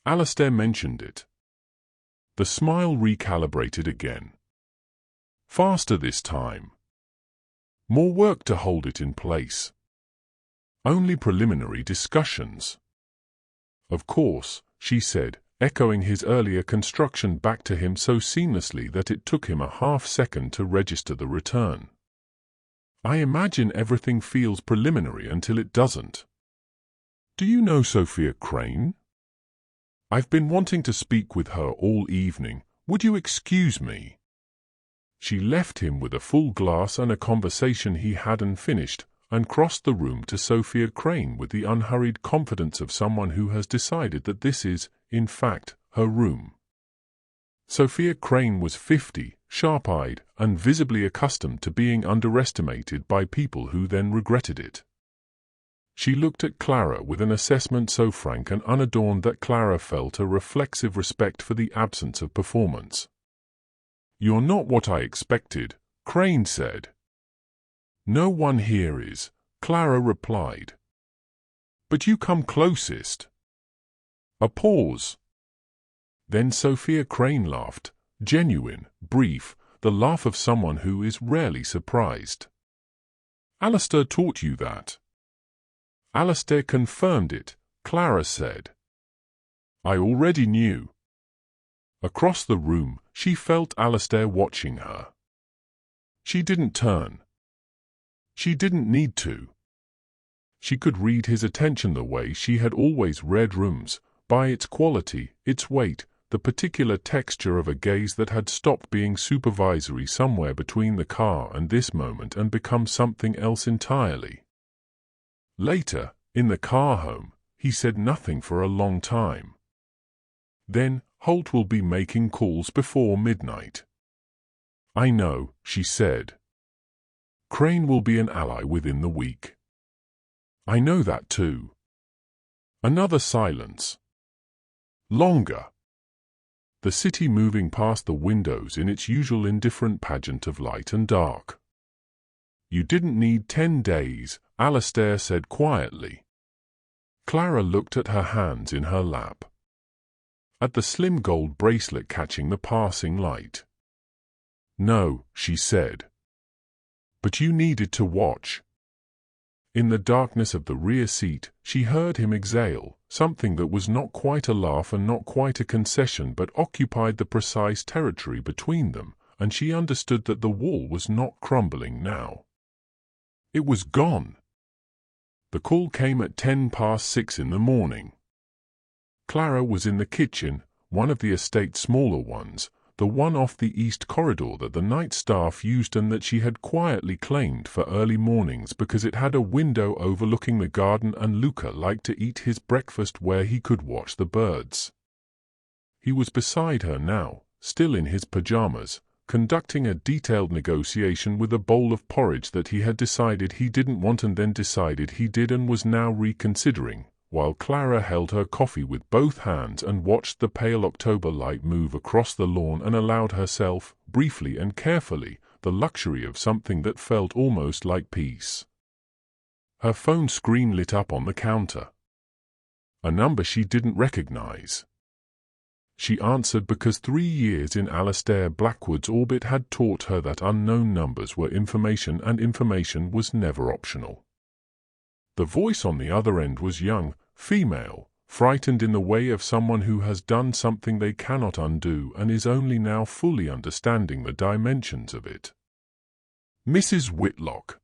Alistair mentioned it. The smile recalibrated again. Faster this time. More work to hold it in place. Only preliminary discussions. Of course, she said, echoing his earlier construction back to him so seamlessly that it took him a half-second to register the return. I imagine everything feels preliminary until it doesn't. Do you know Sophia Crane? I've been wanting to speak with her all evening. Would you excuse me? She left him with a full glass and a conversation he hadn't finished, and crossed the room to Sophia Crane with the unhurried confidence of someone who has decided that this is, in fact, her room. Sophia Crane was 50, sharp-eyed, and visibly accustomed to being underestimated by people who then regretted it. She looked at Clara with an assessment so frank and unadorned that Clara felt a reflexive respect for the absence of performance. You're not what I expected, Crane said. No one here is, Clara replied. But you come closest. A pause. Then Sophia Crane laughed, genuine, brief, the laugh of someone who is rarely surprised. Alistair taught you that. Alistair confirmed it, Clara said. I already knew. Across the room, she felt Alistair watching her. She didn't turn. She didn't need to. She could read his attention the way she had always read rooms, by its quality, its weight, the particular texture of a gaze that had stopped being supervisory somewhere between the car and this moment and become something else entirely. Later, in the car home, he said nothing for a long time. Then, Holt will be making calls before midnight. I know, she said. Crane will be an ally within the week. I know that too. Another silence. Longer. The city moving past the windows in its usual indifferent pageant of light and dark. You didn't need 10 days, Alistair said quietly. Clara looked at her hands in her lap. At the slim gold bracelet catching the passing light. No, she said. But you needed to watch. In the darkness of the rear seat, she heard him exhale, something that was not quite a laugh and not quite a concession but occupied the precise territory between them, and she understood that the wall was not crumbling now. It was gone. The call came at 6:10 in the morning. Clara was in the kitchen, one of the estate's smaller ones, the one off the east corridor that the night staff used and that she had quietly claimed for early mornings because it had a window overlooking the garden and Luca liked to eat his breakfast where he could watch the birds. He was beside her now, still in his pajamas, conducting a detailed negotiation with a bowl of porridge that he had decided he didn't want and then decided he did and was now reconsidering, while Clara held her coffee with both hands and watched the pale October light move across the lawn and allowed herself, briefly and carefully, the luxury of something that felt almost like peace. Her phone screen lit up on the counter. A number she didn't recognize. she answered, because 3 years in Alistair Blackwood's orbit had taught her that unknown numbers were information and information was never optional. The voice on the other end was young, female, frightened in the way of someone who has done something they cannot undo and is only now fully understanding the dimensions of it. "Mrs. Whitlock,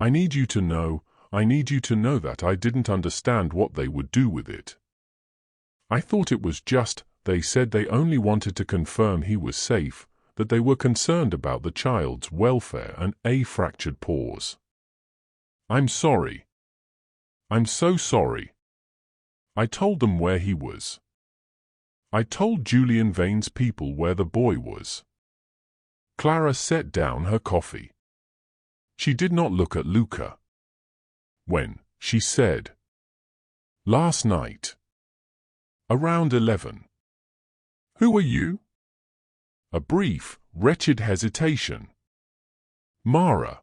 I need you to know that I didn't understand what they would do with it. I thought it was just, they said they only wanted to confirm he was safe, that they were concerned about the child's welfare and a fractured pause. I'm sorry. I'm so sorry. I told them where he was. I told Julian Vane's people where the boy was." Clara set down her coffee. She did not look at Luca. "When?" she said. "Last night. Around 11. "Who are you?" A brief, wretched hesitation. "Mara.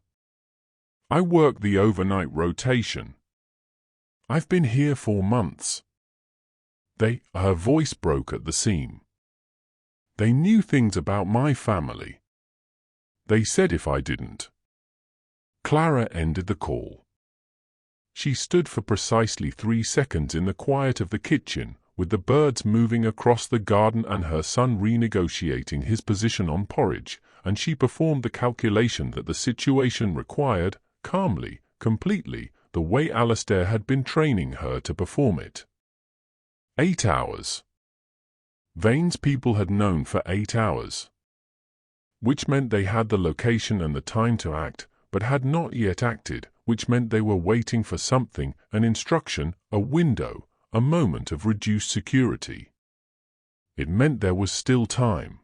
I work the overnight rotation. I've been here 4 months. Her voice broke at the seam. "They knew things about my family. They said if I didn't." Clara ended the call. She stood for precisely 3 seconds in the quiet of the kitchen, with the birds moving across the garden and her son renegotiating his position on porridge, and she performed the calculation that the situation required, calmly, completely, the way Alistair had been training her to perform it. 8 hours. Vane's people had known for 8 hours. Which meant they had the location and the time to act, but had not yet acted, which meant they were waiting for something, an instruction, a window, a moment of reduced security. It meant there was still time.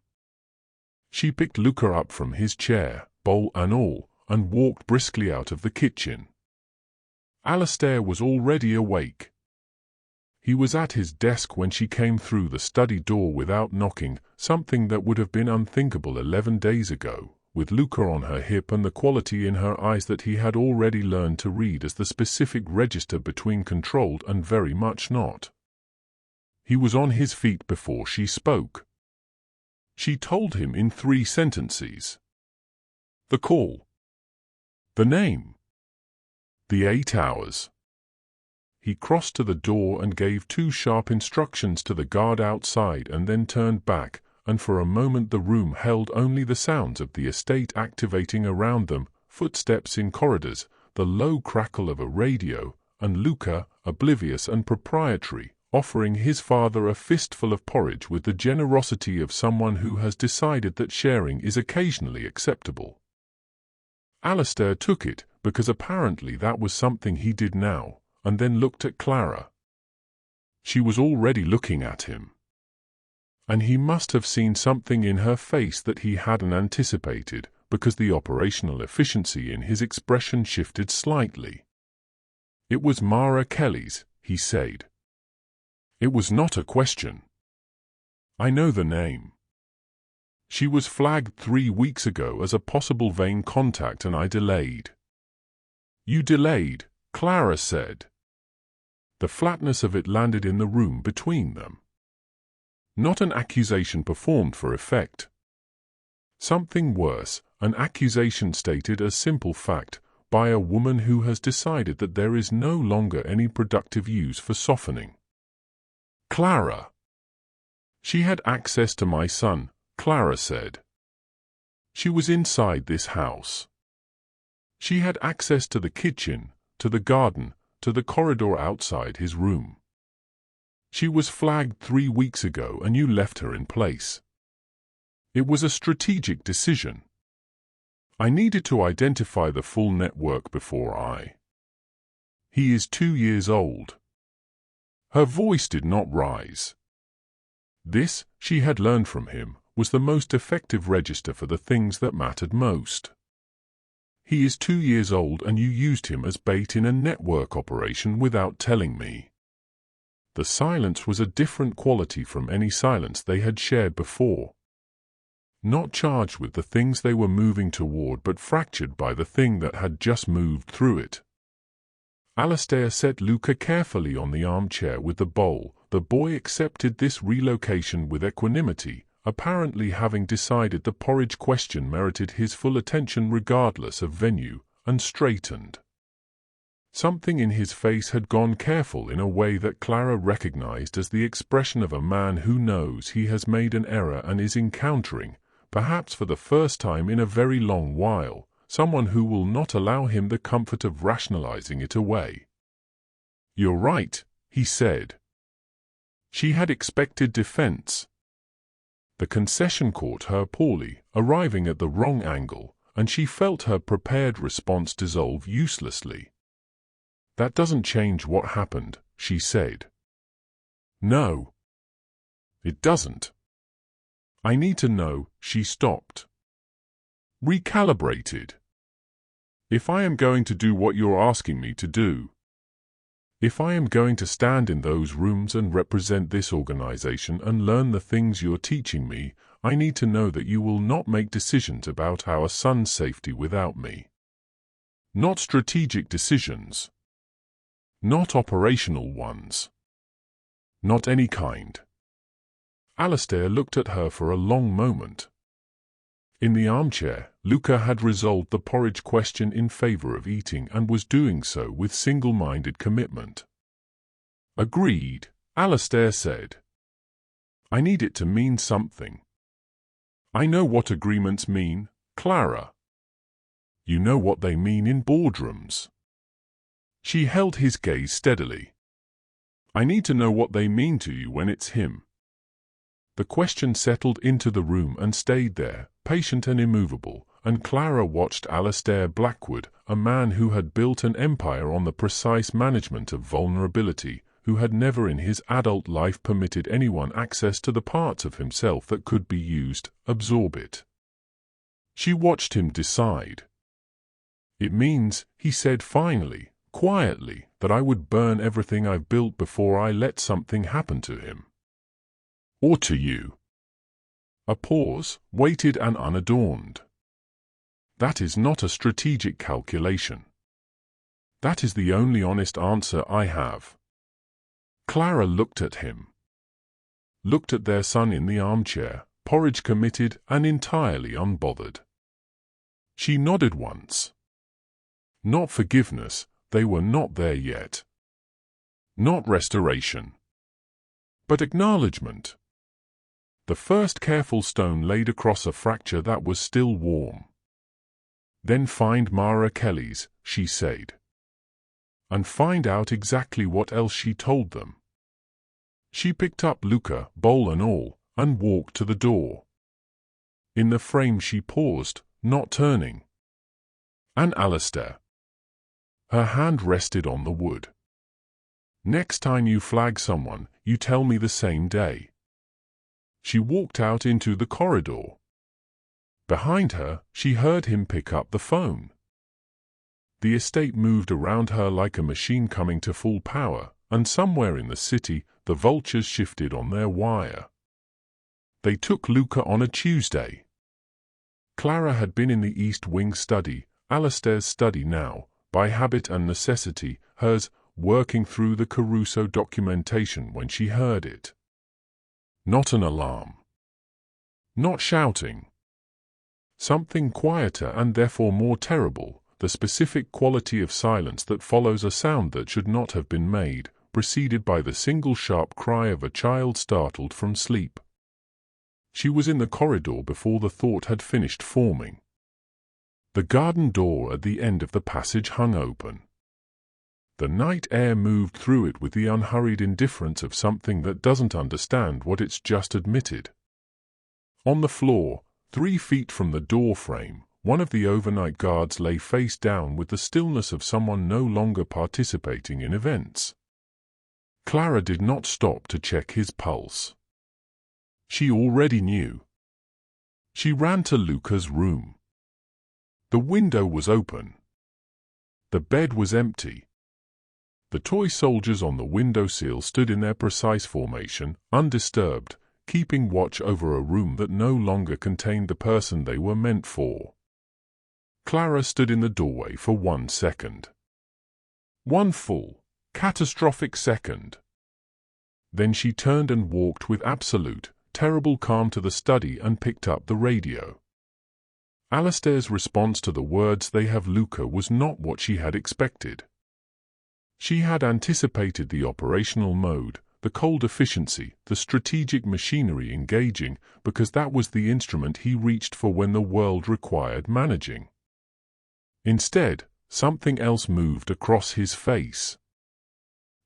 She picked Luca up from his chair, bowl and all, and walked briskly out of the kitchen. Alistair was already awake. He was at his desk when she came through the study door without knocking, something that would have been unthinkable 11 days ago, with Luca on her hip and the quality in her eyes that he had already learned to read as the specific register between controlled and very much not. He was on his feet before she spoke. She told him in 3 sentences. The call. The name. The 8 hours. He crossed to the door and gave 2 sharp instructions to the guard outside and then turned back, and for a moment the room held only the sounds of the estate activating around them, footsteps in corridors, the low crackle of a radio, and Luca, oblivious and proprietary, offering his father a fistful of porridge with the generosity of someone who has decided that sharing is occasionally acceptable. Alistair took it, because apparently that was something he did now, and then looked at Clara. She was already looking at him. And he must have seen something in her face that he hadn't anticipated, because the operational efficiency in his expression shifted slightly. "It was Mara Kelly's," he said. "It was not a question. I know the name. She was flagged 3 weeks ago as a possible Vane contact and I delayed." "You delayed," Clara said. The flatness of it landed in the room between them. Not an accusation performed for effect. Something worse, an accusation stated as simple fact, by a woman who has decided that there is no longer any productive use for softening. "Clara." "She had access to my son," Clara said. "She was inside this house. She had access to the kitchen, to the garden, to the corridor outside his room. She was flagged 3 weeks ago and you left her in place. It was a strategic decision. I needed to identify the full network before I. He is 2 years old." Her voice did not rise. This, she had learned from him, was the most effective register for the things that mattered most. "He is 2 years old and you used him as bait in a network operation without telling me." The silence was a different quality from any silence they had shared before. Not charged with the things they were moving toward, but fractured by the thing that had just moved through it. Alistair set Luca carefully on the armchair with the bowl, the boy accepted this relocation with equanimity, apparently having decided the porridge question merited his full attention regardless of venue, and straightened. Something in his face had gone careful in a way that Clara recognized as the expression of a man who knows he has made an error and is encountering, perhaps for the first time in a very long while, someone who will not allow him the comfort of rationalizing it away. "You're right," he said. She had expected defense. The concession caught her poorly, arriving at the wrong angle, and she felt her prepared response dissolve uselessly. "That doesn't change what happened," she said. "No. It doesn't. I need to know." She stopped. Recalibrated. "If I am going to do what you're asking me to do, if I am going to stand in those rooms and represent this organization and learn the things you're teaching me, I need to know that you will not make decisions about our son's safety without me. Not strategic decisions. Not operational ones. Not any kind." Alastair looked at her for a long moment. In the armchair, Luca had resolved the porridge question in favor of eating and was doing so with single-minded commitment. "Agreed," Alastair said. "I need it to mean something." "I know what agreements mean, Clara. You know what they mean in boardrooms." She held his gaze steadily. "I need to know what they mean to you when it's him." The question settled into the room and stayed there, patient and immovable, and Clara watched Alastair Blackwood, a man who had built an empire on the precise management of vulnerability, who had never in his adult life permitted anyone access to the parts of himself that could be used, absorb it. She watched him decide. "It means," he said finally, quietly, "that I would burn everything I've built before I let something happen to him. Or to you." A pause, weighted and unadorned. "That is not a strategic calculation. That is the only honest answer I have." Clara looked at him. Looked at their son in the armchair, porridge committed and entirely unbothered. She nodded once. Not forgiveness, they were not there yet. Not restoration. But acknowledgement. The first careful stone laid across a fracture that was still warm. "Then find Mara Kelly's," she said. "And find out exactly what else she told them." She picked up Luca, bowl and all, and walked to the door. In the frame she paused, not turning. "And Alastair." Her hand rested on the wood. "Next time you flag someone, you tell me the same day." She walked out into the corridor. Behind her, she heard him pick up the phone. The estate moved around her like a machine coming to full power, and somewhere in the city, the vultures shifted on their wire. They took Luca on a Tuesday. Clara had been in the East Wing study, Alastair's study now, by habit and necessity, hers, working through the Caruso documentation when she heard it. Not an alarm. Not shouting. Something quieter and therefore more terrible, the specific quality of silence that follows a sound that should not have been made, preceded by the single sharp cry of a child startled from sleep. She was in the corridor before the thought had finished forming. The garden door at the end of the passage hung open. The night air moved through it with the unhurried indifference of something that doesn't understand what it's just admitted. On the floor, 3 feet from the door frame, one of the overnight guards lay face down with the stillness of someone no longer participating in events. Clara did not stop to check his pulse. She already knew. She ran to Luca's room. The window was open. The bed was empty. The toy soldiers on the windowsill stood in their precise formation, undisturbed, keeping watch over a room that no longer contained the person they were meant for. Clara stood in the doorway for 1 second. 1 full, catastrophic second. Then she turned and walked with absolute, terrible calm to the study and picked up the radio. Alastair's response to the words "they have Luca" was not what she had expected. She had anticipated the operational mode, the cold efficiency, the strategic machinery engaging, because that was the instrument he reached for when the world required managing. Instead, something else moved across his face.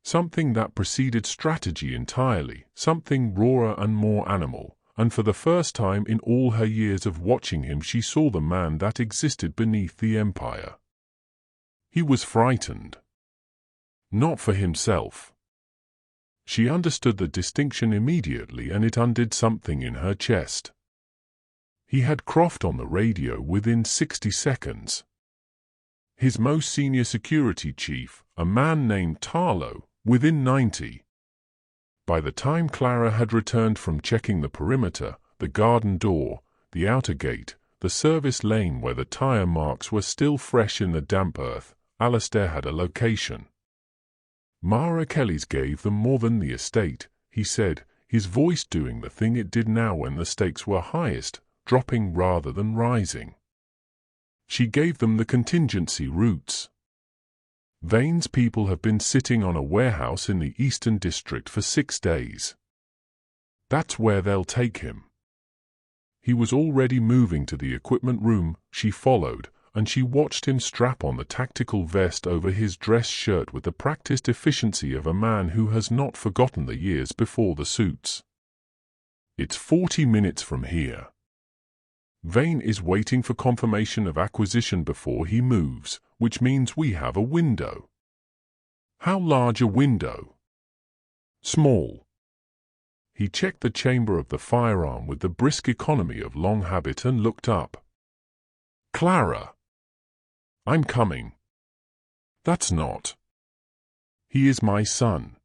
Something that preceded strategy entirely, something rawer and more animal, and for the first time in all her years of watching him she saw the man that existed beneath the empire. He was frightened. Not for himself. She understood the distinction immediately, and it undid something in her chest. He had Croft on the radio within 60 seconds. His most senior security chief, a man named Tarlo, within 90. By the time Clara had returned from checking the perimeter, the garden door, the outer gate, the service lane where the tire marks were still fresh in the damp earth, Alastair had a location. Mara Kelly's gave them more than the estate, he said, his voice doing the thing it did now when the stakes were highest, dropping rather than rising. She gave them the contingency routes. Vane's people have been sitting on a warehouse in the Eastern District for 6 days. That's where they'll take him. He was already moving to the equipment room. She followed, and she watched him strap on the tactical vest over his dress shirt with the practiced efficiency of a man who has not forgotten the years before the suits. It's 40 minutes from here. Vane is waiting for confirmation of acquisition before he moves, which means we have a window. How large a window? Small. He checked the chamber of the firearm with the brisk economy of long habit and looked up. Clara. I'm coming. That's not. He is my son.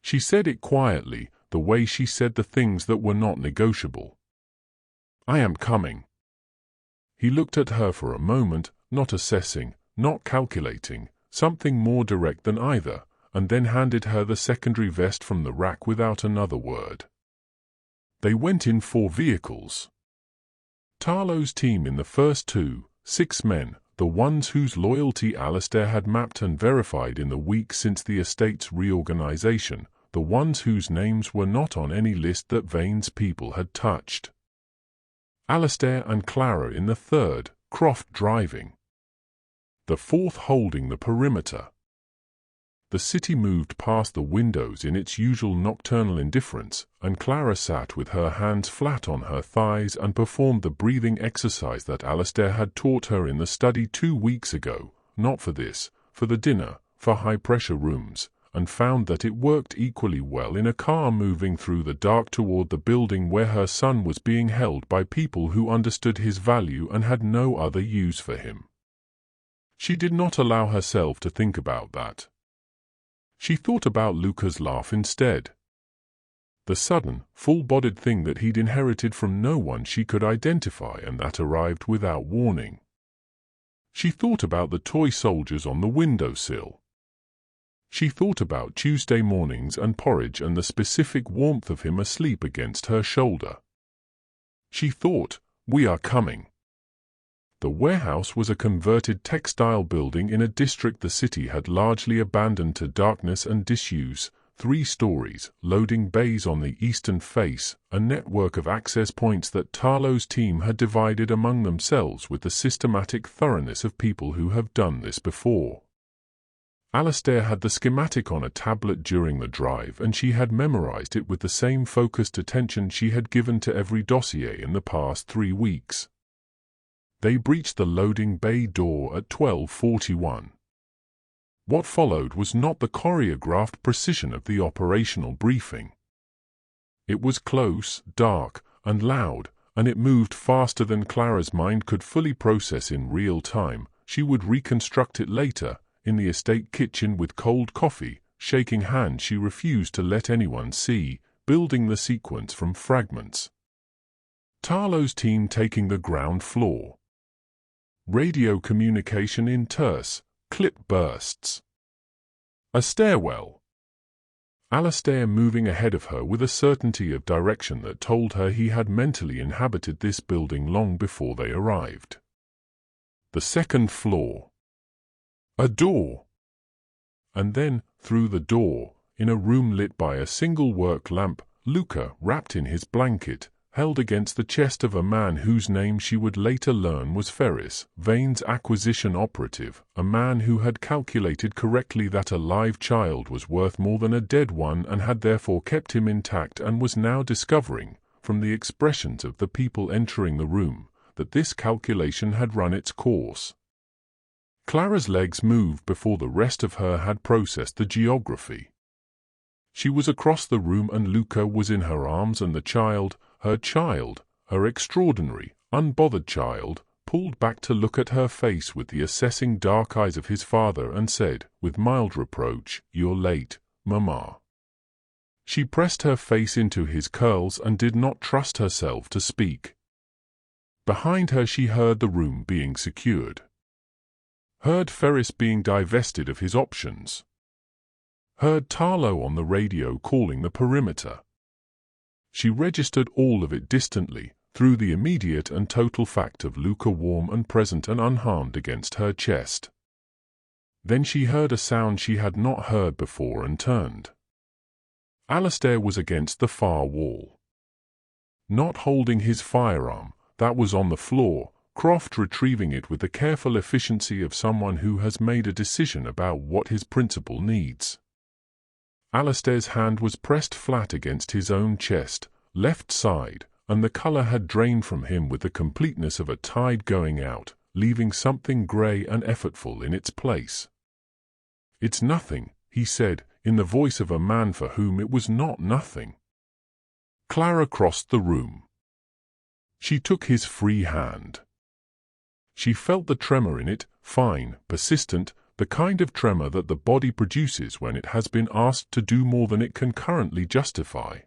She said it quietly, the way she said the things that were not negotiable. I am coming. He looked at her for a moment, not assessing, not calculating, something more direct than either, and then handed her the secondary vest from the rack without another word. They went in 4 vehicles. Tarlo's team in the first 2, 6 men, the ones whose loyalty Alastair had mapped and verified in the week since the estate's reorganization, the ones whose names were not on any list that Vane's people had touched. Alastair and Clara in the third, Croft driving. The 4th holding the perimeter. The city moved past the windows in its usual nocturnal indifference, and Clara sat with her hands flat on her thighs and performed the breathing exercise that Alastair had taught her in the study 2 weeks ago, not for this, for the dinner, for high-pressure rooms, and found that it worked equally well in a car moving through the dark toward the building where her son was being held by people who understood his value and had no other use for him. She did not allow herself to think about that. She thought about Luca's laugh instead. The sudden, full-bodied thing that he'd inherited from no one she could identify and that arrived without warning. She thought about the toy soldiers on the windowsill. She thought about Tuesday mornings and porridge and the specific warmth of him asleep against her shoulder. She thought, we are coming. The warehouse was a converted textile building in a district the city had largely abandoned to darkness and disuse, 3 stories, loading bays on the eastern face, a network of access points that Tarlo's team had divided among themselves with the systematic thoroughness of people who have done this before. Alastair had the schematic on a tablet during the drive, and she had memorized it with the same focused attention she had given to every dossier in the past 3 weeks. They breached the loading bay door at 12:41. What followed was not the choreographed precision of the operational briefing. It was close, dark, and loud, and it moved faster than Clara's mind could fully process in real time. She would reconstruct it later, in the estate kitchen with cold coffee, shaking hands she refused to let anyone see, building the sequence from fragments. Tarlo's team taking the ground floor. Radio communication in terse, clip bursts. A stairwell. Alastair moving ahead of her with a certainty of direction that told her he had mentally inhabited this building long before they arrived. The second floor. A door. And then, through the door, in a room lit by a single work lamp, Luca, wrapped in his blanket, held against the chest of a man whose name she would later learn was Ferris, Vane's acquisition operative, a man who had calculated correctly that a live child was worth more than a dead one and had therefore kept him intact, and was now discovering, from the expressions of the people entering the room, that this calculation had run its course. Clara's legs moved before the rest of her had processed the geography. She was across the room and Luca was in her arms, and the child, her extraordinary, unbothered child, pulled back to look at her face with the assessing dark eyes of his father and said, with mild reproach, "You're late, Mama." She pressed her face into his curls and did not trust herself to speak. Behind her she heard the room being secured. Heard Ferris being divested of his options. Heard Tarlo on the radio calling the perimeter. She registered all of it distantly, through the immediate and total fact of Luca warm and present and unharmed against her chest. Then she heard a sound she had not heard before and turned. Alastair was against the far wall. Not holding his firearm, that was on the floor, Croft retrieving it with the careful efficiency of someone who has made a decision about what his principal needs. Alastair's hand was pressed flat against his own chest, left side, and the color had drained from him with the completeness of a tide going out, leaving something gray and effortful in its place. "It's nothing," he said, in the voice of a man for whom it was not nothing. Clara crossed the room. She took his free hand. She felt the tremor in it, fine, persistent, the kind of tremor that the body produces when it has been asked to do more than it can currently justify.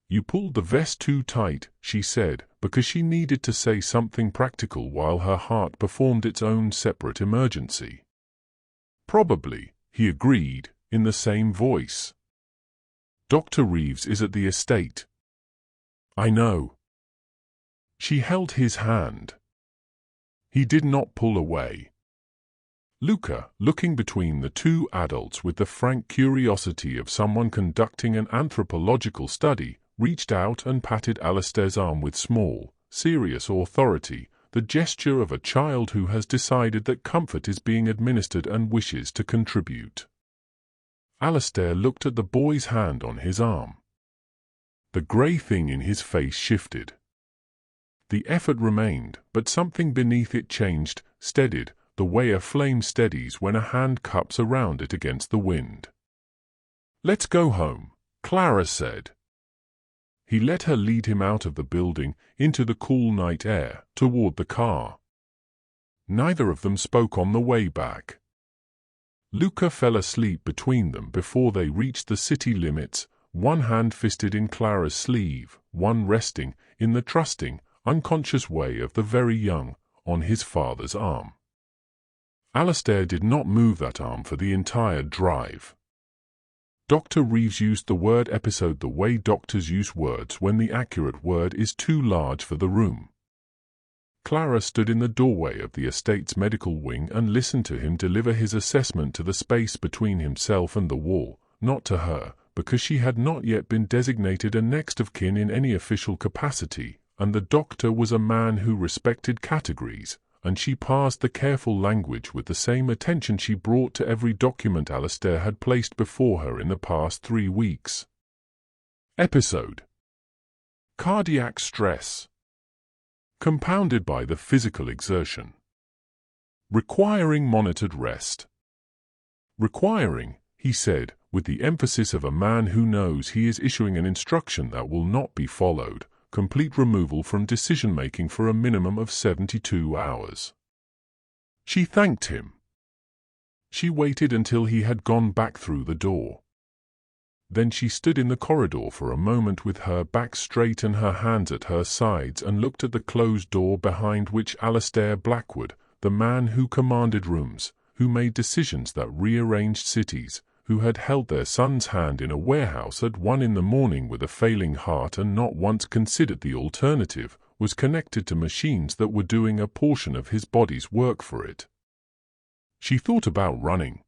"You pulled the vest too tight," she said, because she needed to say something practical while her heart performed its own separate emergency. "Probably," he agreed, in the same voice. "Dr. Reeves is at the estate." "I know." She held his hand. He did not pull away. Luca, looking between the two adults with the frank curiosity of someone conducting an anthropological study, reached out and patted Alastair's arm with small, serious authority, the gesture of a child who has decided that comfort is being administered and wishes to contribute. Alastair looked at the boy's hand on his arm. The grey thing in his face shifted. The effort remained, but something beneath it changed, steadied, the way a flame steadies when a hand cups around it against the wind. "Let's go home," Clara said. He let her lead him out of the building, into the cool night air, toward the car. Neither of them spoke on the way back. Luca fell asleep between them before they reached the city limits, one hand fisted in Clara's sleeve, one resting, in the trusting, unconscious way of the very young, on his father's arm. Alastair did not move that arm for the entire drive. Dr. Reeves used the word episode the way doctors use words when the accurate word is too large for the room. Clara stood in the doorway of the estate's medical wing and listened to him deliver his assessment to the space between himself and the wall, not to her, because she had not yet been designated a next of kin in any official capacity, and the doctor was a man who respected categories, and she parsed the careful language with the same attention she brought to every document Alastair had placed before her in the past 3 weeks. Episode: cardiac stress, compounded by the physical exertion. Requiring monitored rest. Requiring, he said, with the emphasis of a man who knows he is issuing an instruction that will not be followed, complete removal from decision-making for a minimum of 72 hours. She thanked him. She waited until he had gone back through the door. Then she stood in the corridor for a moment with her back straight and her hands at her sides and looked at the closed door behind which Alastair Blackwood, the man who commanded rooms, who made decisions that rearranged cities, who had held their son's hand in a warehouse at 1 in the morning with a failing heart and not once considered the alternative, was connected to machines that were doing a portion of his body's work for it. She thought about running.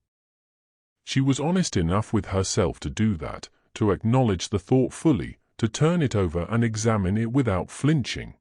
She was honest enough with herself to do that, to acknowledge the thought fully, to turn it over and examine it without flinching.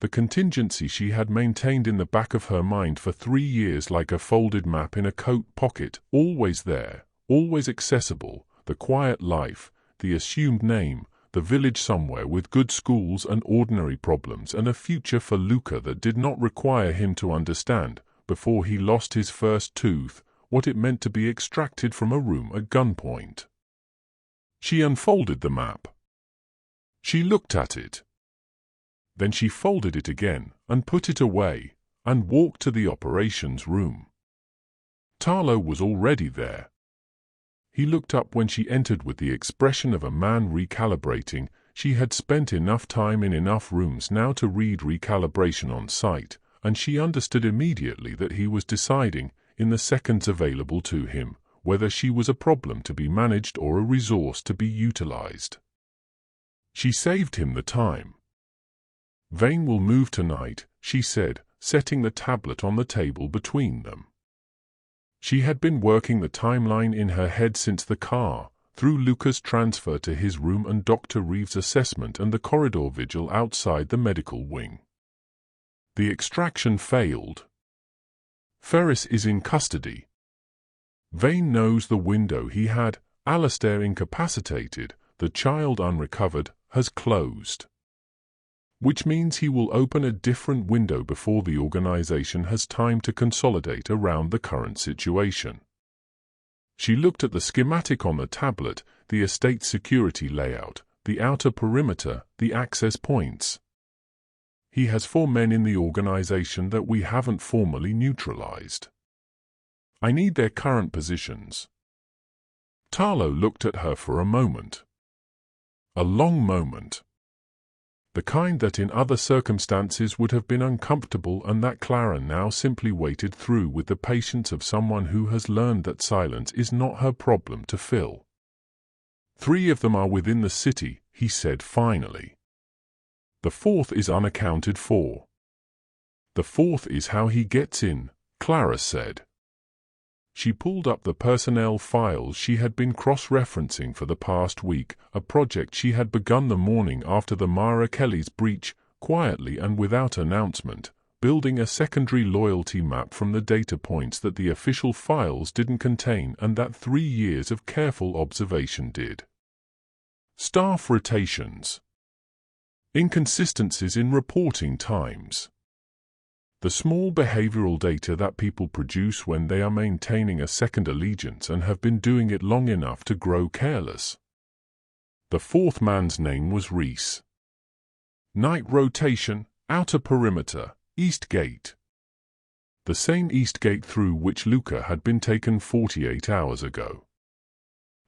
The contingency she had maintained in the back of her mind for 3 years like a folded map in a coat pocket, always there, always accessible, the quiet life, the assumed name, the village somewhere with good schools and ordinary problems and a future for Luca that did not require him to understand, before he lost his first tooth, what it meant to be extracted from a room at gunpoint. She unfolded the map. She looked at it. Then she folded it again and put it away and walked to the operations room. Tarlo was already there. He looked up when she entered with the expression of a man recalibrating. She had spent enough time in enough rooms now to read recalibration on sight, and she understood immediately that he was deciding, in the seconds available to him, whether she was a problem to be managed or a resource to be utilized. She saved him the time. "Vane will move tonight," she said, setting the tablet on the table between them. She had been working the timeline in her head since the car, through Luca's transfer to his room and Dr. Reeves' assessment and the corridor vigil outside the medical wing. The extraction failed. Ferris is in custody. Vane knows the window he had, Alistair incapacitated, the child unrecovered, has closed. Which means he will open a different window before the organization has time to consolidate around the current situation. She looked at the schematic on the tablet, the estate security layout, the outer perimeter, the access points. He has 4 men in the organization that we haven't formally neutralized. I need their current positions. Tarlo looked at her for a moment. A long moment. The kind that in other circumstances would have been uncomfortable and that Clara now simply waited through with the patience of someone who has learned that silence is not her problem to fill. 3 of them are within the city, he said finally. The 4th is unaccounted for. The 4th is how he gets in, Clara said. She pulled up the personnel files she had been cross-referencing for the past week, a project she had begun the morning after the Mara Kelly's breach, quietly and without announcement, building a secondary loyalty map from the data points that the official files didn't contain and that 3 years of careful observation did. Staff rotations. Inconsistencies in reporting times. The small behavioral data that people produce when they are maintaining a second allegiance and have been doing it long enough to grow careless. The 4th man's name was Reese. Night rotation, outer perimeter, east gate. The same east gate through which Luca had been taken 48 hours ago.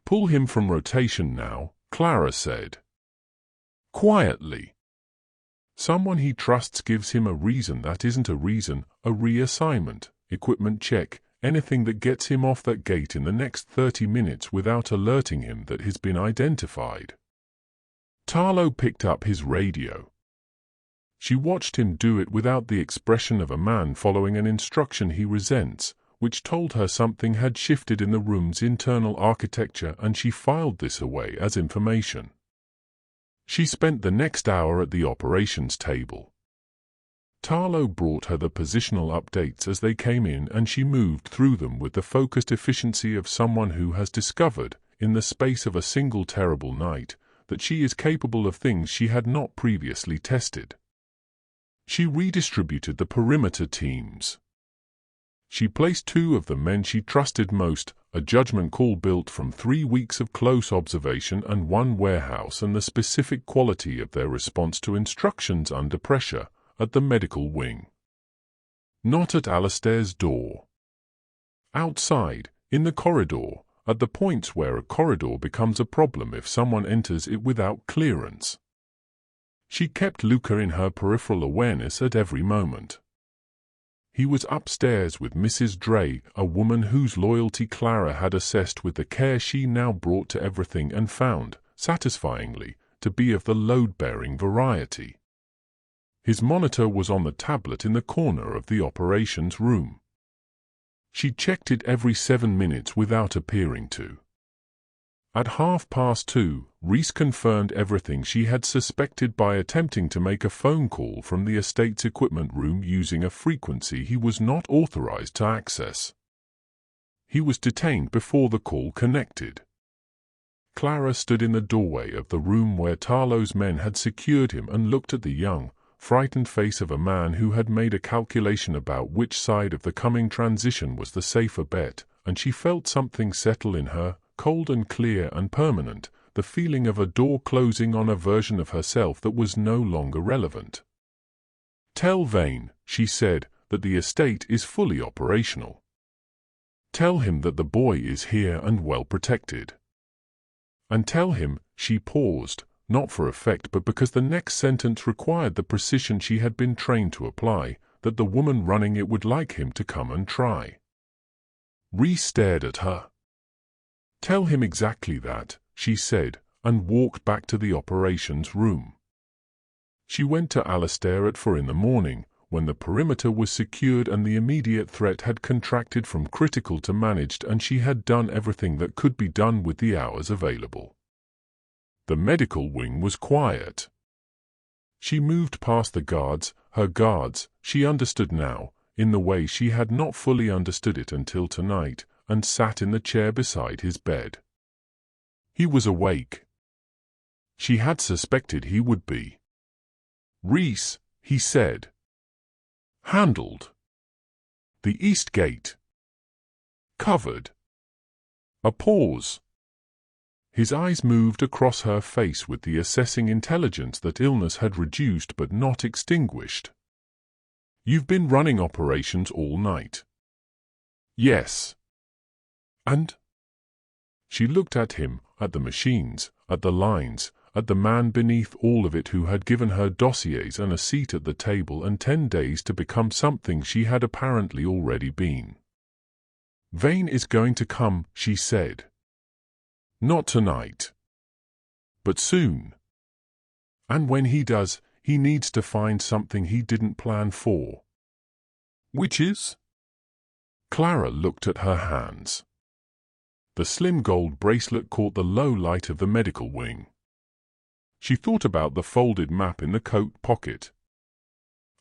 Pull him from rotation now, Clara said. Quietly. Someone he trusts gives him a reason that isn't a reason, a reassignment, equipment check, anything that gets him off that gate in the next 30 minutes without alerting him that he's been identified. Tarlo picked up his radio. She watched him do it without the expression of a man following an instruction he resents, which told her something had shifted in the room's internal architecture, and she filed this away as information. She spent the next hour at the operations table. Tarlo brought her the positional updates as they came in, and she moved through them with the focused efficiency of someone who has discovered, in the space of a single terrible night, that she is capable of things she had not previously tested. She redistributed the perimeter teams. She placed 2 of the men she trusted most, a judgment call built from 3 weeks of close observation and 1 warehouse and the specific quality of their response to instructions under pressure, at the medical wing. Not at Alistair's door. Outside, in the corridor, at the points where a corridor becomes a problem if someone enters it without clearance. She kept Luca in her peripheral awareness at every moment. He was upstairs with Mrs. Dray, a woman whose loyalty Clara had assessed with the care she now brought to everything and found, satisfyingly, to be of the load-bearing variety. His monitor was on the tablet in the corner of the operations room. She checked it every 7 minutes without appearing to. At 2:30, Reese confirmed everything she had suspected by attempting to make a phone call from the estate's equipment room using a frequency he was not authorized to access. He was detained before the call connected. Clara stood in the doorway of the room where Tarlo's men had secured him and looked at the young, frightened face of a man who had made a calculation about which side of the coming transition was the safer bet, and she felt something settle in her, cold and clear and permanent, the feeling of a door closing on a version of herself that was no longer relevant. "Tell Vane," she said, "that the estate is fully operational. Tell him that the boy is here and well protected. And tell him," she paused, not for effect but because the next sentence required the precision she had been trained to apply, "that the woman running it would like him to come and try." Reese stared at her. "Tell him exactly that," she said, and walked back to the operations room. She went to Alistair at 4 in the morning, when the perimeter was secured and the immediate threat had contracted from critical to managed, and she had done everything that could be done with the hours available. The medical wing was quiet. She moved past the guards, her guards, she understood now, in the way she had not fully understood it until tonight, and sat in the chair beside his bed. He was awake. She had suspected he would be. "Reese," he said. "Handled. The east gate. Covered." A pause. His eyes moved across her face with the assessing intelligence that illness had reduced but not extinguished. "You've been running operations all night." "Yes." "And?" She looked at him, at the machines, at the lines, at the man beneath all of it who had given her dossiers and a seat at the table and 10 days to become something she had apparently already been. "Vane is going to come," she said. "Not tonight. But soon. And when he does, he needs to find something he didn't plan for." "Which is?" Clara looked at her hands. The slim gold bracelet caught the low light of the medical wing. She thought about the folded map in the coat pocket.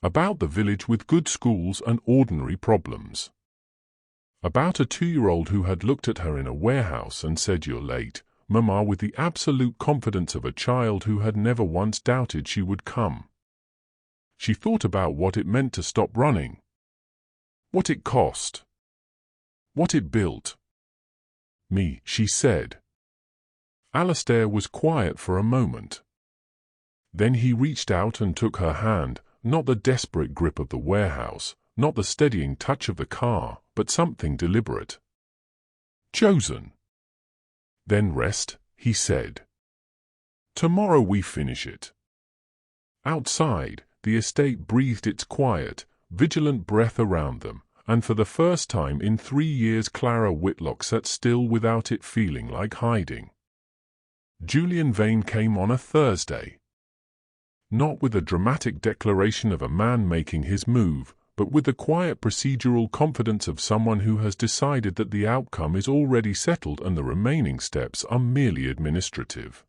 About the village with good schools and ordinary problems. About a 2-year-old who had looked at her in a warehouse and said, "You're late, Mama," with the absolute confidence of a child who had never once doubted she would come. She thought about what it meant to stop running. What it cost. What it built. "Me," she said. Alistair was quiet for a moment. Then he reached out and took her hand, not the desperate grip of the warehouse, not the steadying touch of the car, but something deliberate. "Chosen." "Then rest," he said. "Tomorrow we finish it." Outside, the estate breathed its quiet, vigilant breath around them, and for the first time in 3 years Clara Whitlock sat still without it feeling like hiding. Julian Vane came on a Thursday. Not with the dramatic declaration of a man making his move, but with the quiet procedural confidence of someone who has decided that the outcome is already settled and the remaining steps are merely administrative.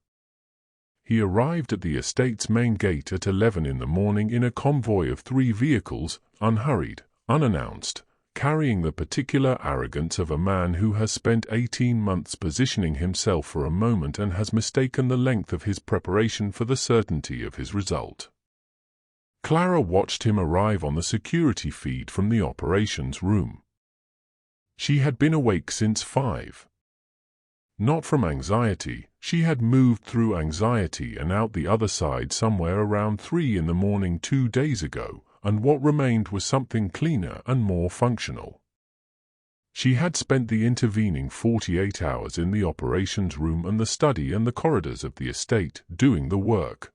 He arrived at the estate's main gate at 11 in the morning in a convoy of 3 vehicles, unhurried, unannounced, carrying the particular arrogance of a man who has spent 18 months positioning himself for a moment and has mistaken the length of his preparation for the certainty of his result. Clara watched him arrive on the security feed from the operations room. She had been awake since 5. Not from anxiety, she had moved through anxiety and out the other side somewhere around 3 in the morning 2 days ago, and what remained was something cleaner and more functional. She had spent the intervening 48 hours in the operations room and the study and the corridors of the estate, doing the work.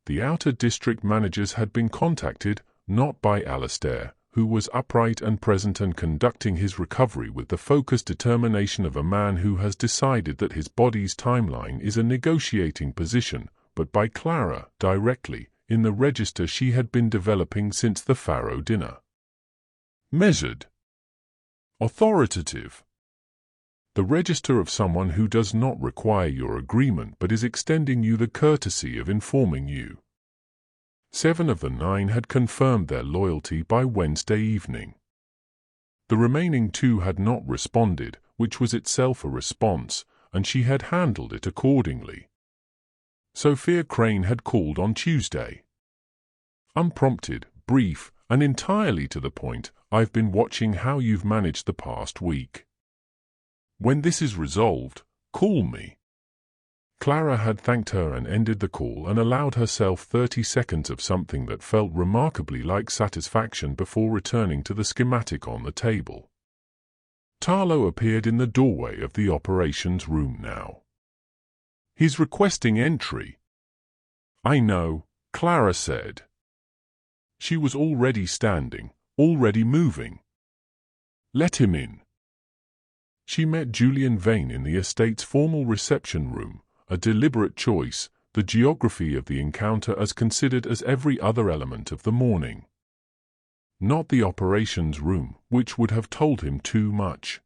The outer district managers had been contacted, not by Alistair, who was upright and present and conducting his recovery with the focused determination of a man who has decided that his body's timeline is a negotiating position, but by Clara, directly, in the register she had been developing since the Pharaoh dinner. Measured. Authoritative. The register of someone who does not require your agreement but is extending you the courtesy of informing you. 7 of the 9 had confirmed their loyalty by Wednesday evening. The remaining 2 had not responded, which was itself a response, and she had handled it accordingly. Sophia Crane had called on Tuesday. Unprompted, brief, and entirely to the point, "I've been watching how you've managed the past week. When this is resolved, call me." Clara had thanked her and ended the call and allowed herself 30 seconds of something that felt remarkably like satisfaction before returning to the schematic on the table. Tarlo appeared in the doorway of the operations room now. "He's requesting entry." "I know," Clara said. She was already standing, already moving. "Let him in." She met Julian Vane in the estate's formal reception room, a deliberate choice, the geography of the encounter as considered as every other element of the morning. Not the operations room, which would have told him too much.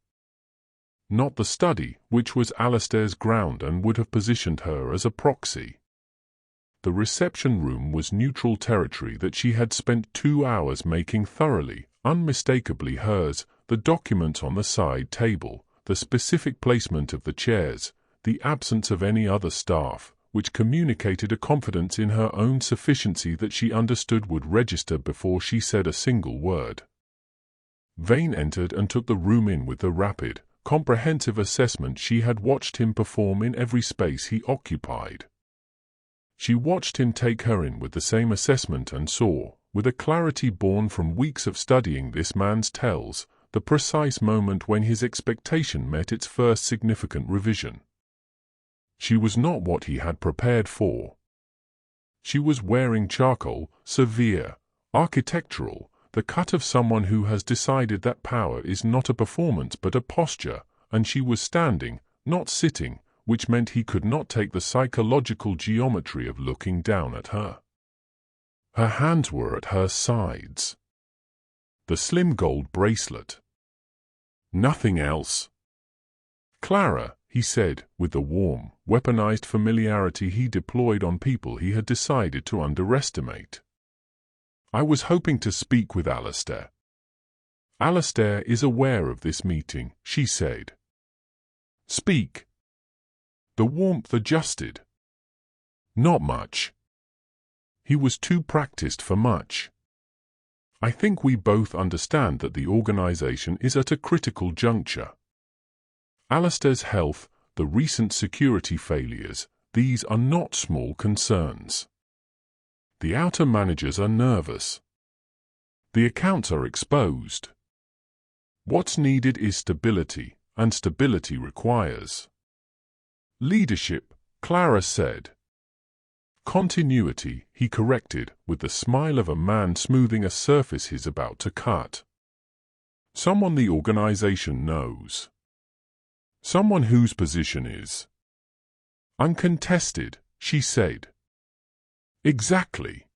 Not the study, which was Alistair's ground and would have positioned her as a proxy. The reception room was neutral territory that she had spent 2 hours making thoroughly, unmistakably hers, the documents on the side table, the specific placement of the chairs, the absence of any other staff, which communicated a confidence in her own sufficiency that she understood would register before she said a single word. Vane entered and took the room in with the rapid, comprehensive assessment she had watched him perform in every space he occupied. She watched him take her in with the same assessment and saw, with a clarity born from weeks of studying this man's tells, the precise moment when his expectation met its first significant revision. She was not what he had prepared for. She was wearing charcoal, severe, architectural, the cut of someone who has decided that power is not a performance but a posture, and she was standing, not sitting, which meant he could not take the psychological geometry of looking down at her. Her hands were at her sides. The slim gold bracelet. Nothing else. "Clara," he said, with the warm, weaponized familiarity he deployed on people he had decided to underestimate. "I was hoping to speak with Alistair." "Alistair is aware of this meeting," she said. "Speak." The warmth adjusted. "Not much." He was too practiced for much. "I think we both understand that the organization is at a critical juncture. Alistair's health, the recent security failures, these are not small concerns. The outer managers are nervous. The accounts are exposed. What's needed is stability, and stability requires leadership," Clara said. "Continuity," he corrected, with the smile of a man smoothing a surface he's about to cut. "Someone the organization knows. Someone whose position is uncontested," she said. "Exactly.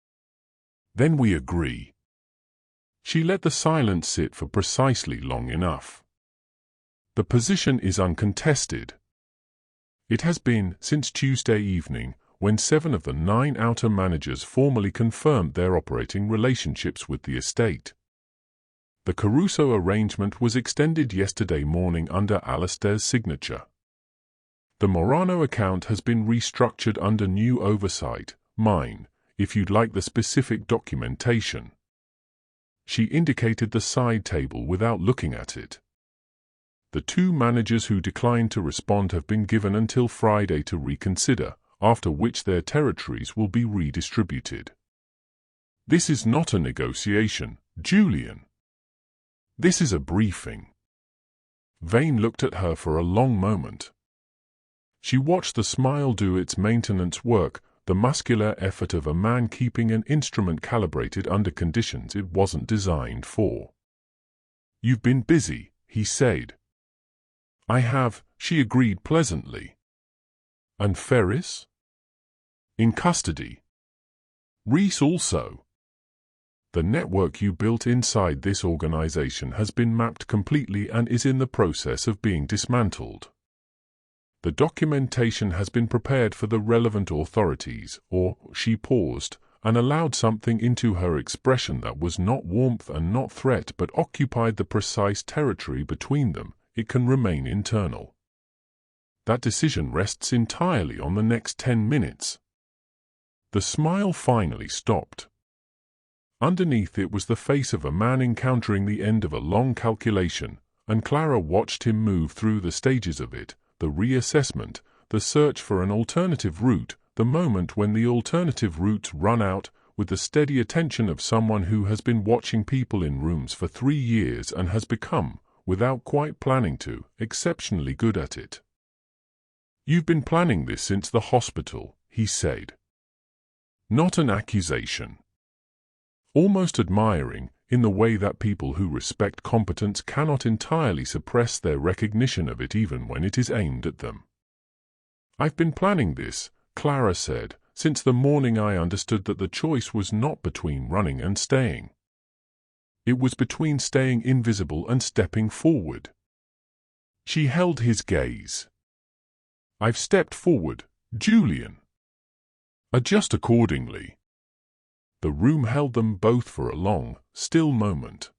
Then we agree." She let the silence sit for precisely long enough. "The position is uncontested. It has been since Tuesday evening, when 7 of the 9 outer managers formally confirmed their operating relationships with the estate. The Caruso arrangement was extended yesterday morning under Alistair's signature. The Morano account has been restructured under new oversight, mine, if you'd like the specific documentation." She indicated the side table without looking at it. "The 2 managers who declined to respond have been given until Friday to reconsider, after which their territories will be redistributed. This is not a negotiation, Julian. This is a briefing." Vane looked at her for a long moment. She watched the smile do its maintenance work, the muscular effort of a man keeping an instrument calibrated under conditions it wasn't designed for. "You've been busy," he said. "I have," she agreed pleasantly. "And Ferris?" "In custody. Reese also. The network you built inside this organization has been mapped completely and is in the process of being dismantled. The documentation has been prepared for the relevant authorities," or she paused, and allowed something into her expression that was not warmth and not threat but occupied the precise territory between them. "It can remain internal. That decision rests entirely on the next 10 minutes. The smile finally stopped. Underneath it was the face of a man encountering the end of a long calculation, and Clara watched him move through the stages of it, the reassessment, the search for an alternative route, the moment when the alternative routes run out, with the steady attention of someone who has been watching people in rooms for 3 years and has become, without quite planning to, exceptionally good at it. "You've been planning this since the hospital," he said. Not an accusation. Almost admiring, in the way that people who respect competence cannot entirely suppress their recognition of it even when it is aimed at them. "I've been planning this," Clara said, "since the morning I understood that the choice was not between running and staying. It was between staying invisible and stepping forward." She held his gaze. "I've stepped forward, Julian. Adjust accordingly." The room held them both for a long, still moment.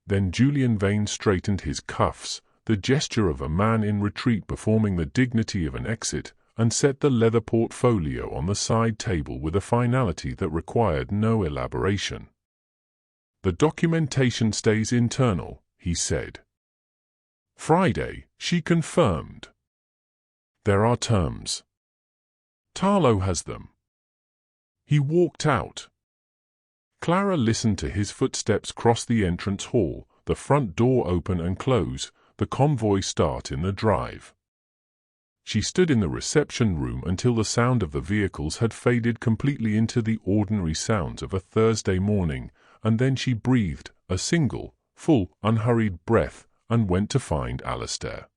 Then Julian Vane straightened his cuffs, the gesture of a man in retreat performing the dignity of an exit, and set the leather portfolio on the side table with a finality that required no elaboration. "The documentation stays internal," he said. "Friday," she confirmed. "There are terms. Tarlo has them." He walked out. Clara listened to his footsteps cross the entrance hall, the front door open and close, the convoy start in the drive. She stood in the reception room until the sound of the vehicles had faded completely into the ordinary sounds of a Thursday morning, and then she breathed a single, full, unhurried breath and went to find Alistair.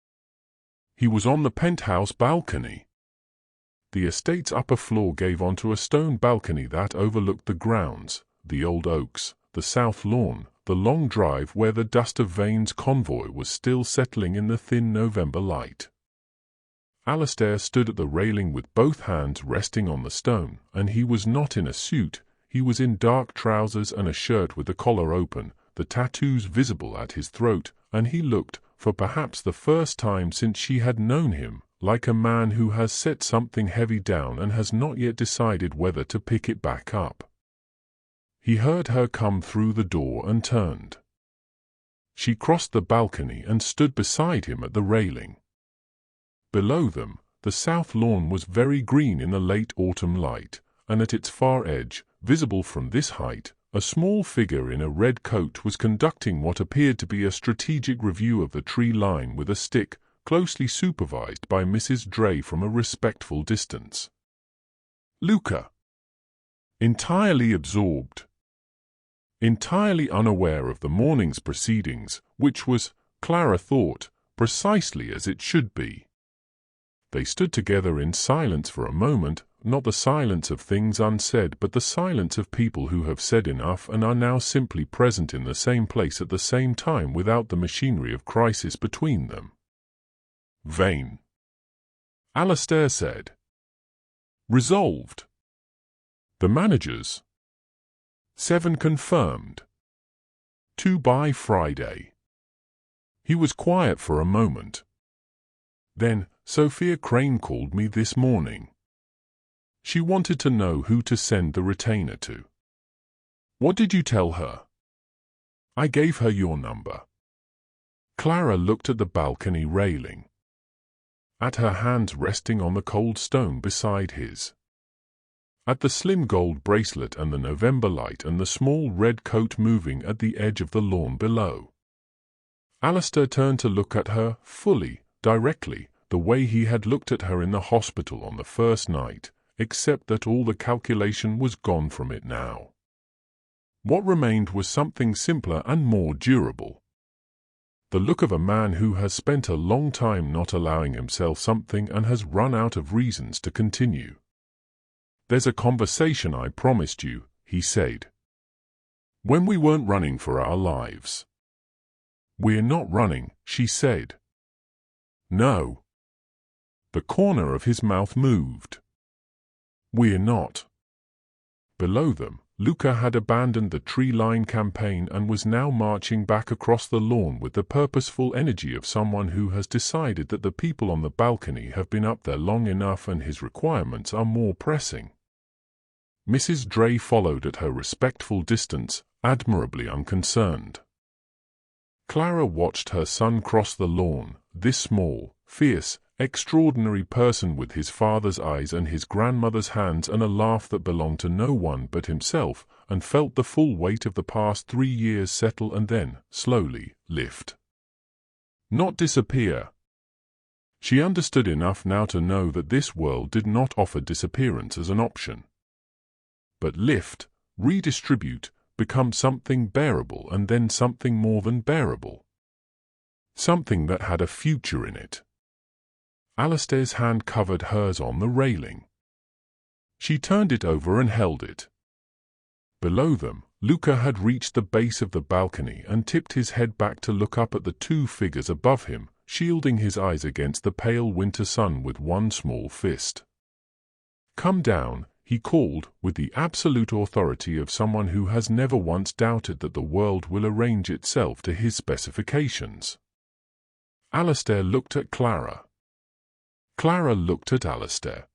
He was on the penthouse balcony. The estate's upper floor gave onto a stone balcony that overlooked the grounds, the old oaks, the south lawn, the long drive where the dust of Vane's convoy was still settling in the thin November light. Alistair stood at the railing with both hands resting on the stone, and he was not in a suit. He was in dark trousers and a shirt with the collar open, the tattoos visible at his throat, and he looked, for perhaps the first time since she had known him, like a man who has set something heavy down and has not yet decided whether to pick it back up. He heard her come through the door and turned. She crossed the balcony and stood beside him at the railing. Below them, the south lawn was very green in the late autumn light, and at its far edge, visible from this height, a small figure in a red coat was conducting what appeared to be a strategic review of the tree line with a stick, closely supervised by Mrs. Dray from a respectful distance. Luca. Entirely absorbed. Entirely unaware of the morning's proceedings, which was, Clara thought, precisely as it should be. They stood together in silence for a moment, not the silence of things unsaid but the silence of people who have said enough and are now simply present in the same place at the same time without the machinery of crisis between them. "Vane," Alistair said. "Resolved." "The managers?" 7 confirmed. 2 by Friday. He was quiet for a moment. Then, Sophia Crane called me this morning. She wanted to know who to send the retainer to. What did you tell her? I gave her your number. Clara looked at the balcony railing, at her hands resting on the cold stone beside his, at the slim gold bracelet and the November light and the small red coat moving at the edge of the lawn below. Alistair turned to look at her, fully, directly, the way he had looked at her in the hospital on the first night, except that all the calculation was gone from it now. What remained was something simpler and more durable. The look of a man who has spent a long time not allowing himself something and has run out of reasons to continue. "There's a conversation I promised you," he said. "When we weren't running for our lives." "We're not running," she said. "No." The corner of his mouth moved. "We're not." Below them, Luca had abandoned the tree line campaign and was now marching back across the lawn with the purposeful energy of someone who has decided that the people on the balcony have been up there long enough and his requirements are more pressing. Mrs. Dre followed at her respectful distance, admirably unconcerned. Clara watched her son cross the lawn, this small, fierce, extraordinary person with his father's eyes and his grandmother's hands and a laugh that belonged to no one but himself, and felt the full weight of the past 3 years settle and then, slowly, lift. Not disappear. She understood enough now to know that this world did not offer disappearance as an option. But lift, redistribute, become something bearable and then something more than bearable. Something that had a future in it. Alastair's hand covered hers on the railing. She turned it over and held it. Below them, Luca had reached the base of the balcony and tipped his head back to look up at the 2 figures above him, shielding his eyes against the pale winter sun with one small fist. "Come down," he called, with the absolute authority of someone who has never once doubted that the world will arrange itself to his specifications. Alastair looked at Clara. Clara looked at Alastair.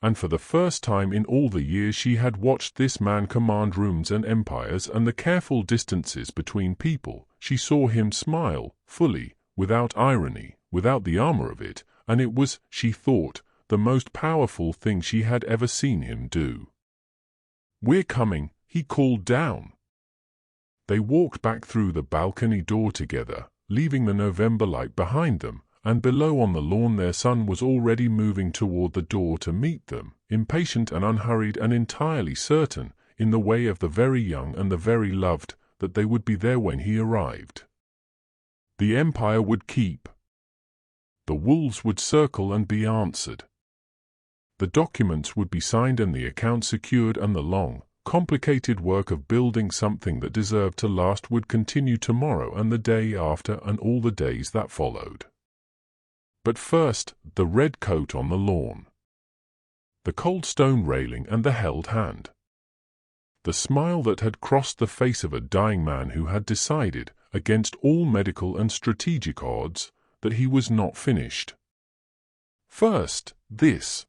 And for the first time in all the years she had watched this man command rooms and empires and the careful distances between people, she saw him smile, fully, without irony, without the armor of it, and it was, she thought, the most powerful thing she had ever seen him do. "We're coming," he called down. They walked back through the balcony door together, leaving the November light behind them, and below on the lawn their son was already moving toward the door to meet them, impatient and unhurried and entirely certain, in the way of the very young and the very loved, that they would be there when he arrived. The empire would keep. The wolves would circle and be answered. The documents would be signed and the account secured, and the long, complicated work of building something that deserved to last would continue tomorrow and the day after and all the days that followed. But first, the red coat on the lawn. The cold stone railing and the held hand. The smile that had crossed the face of a dying man who had decided, against all medical and strategic odds, that he was not finished. First, this.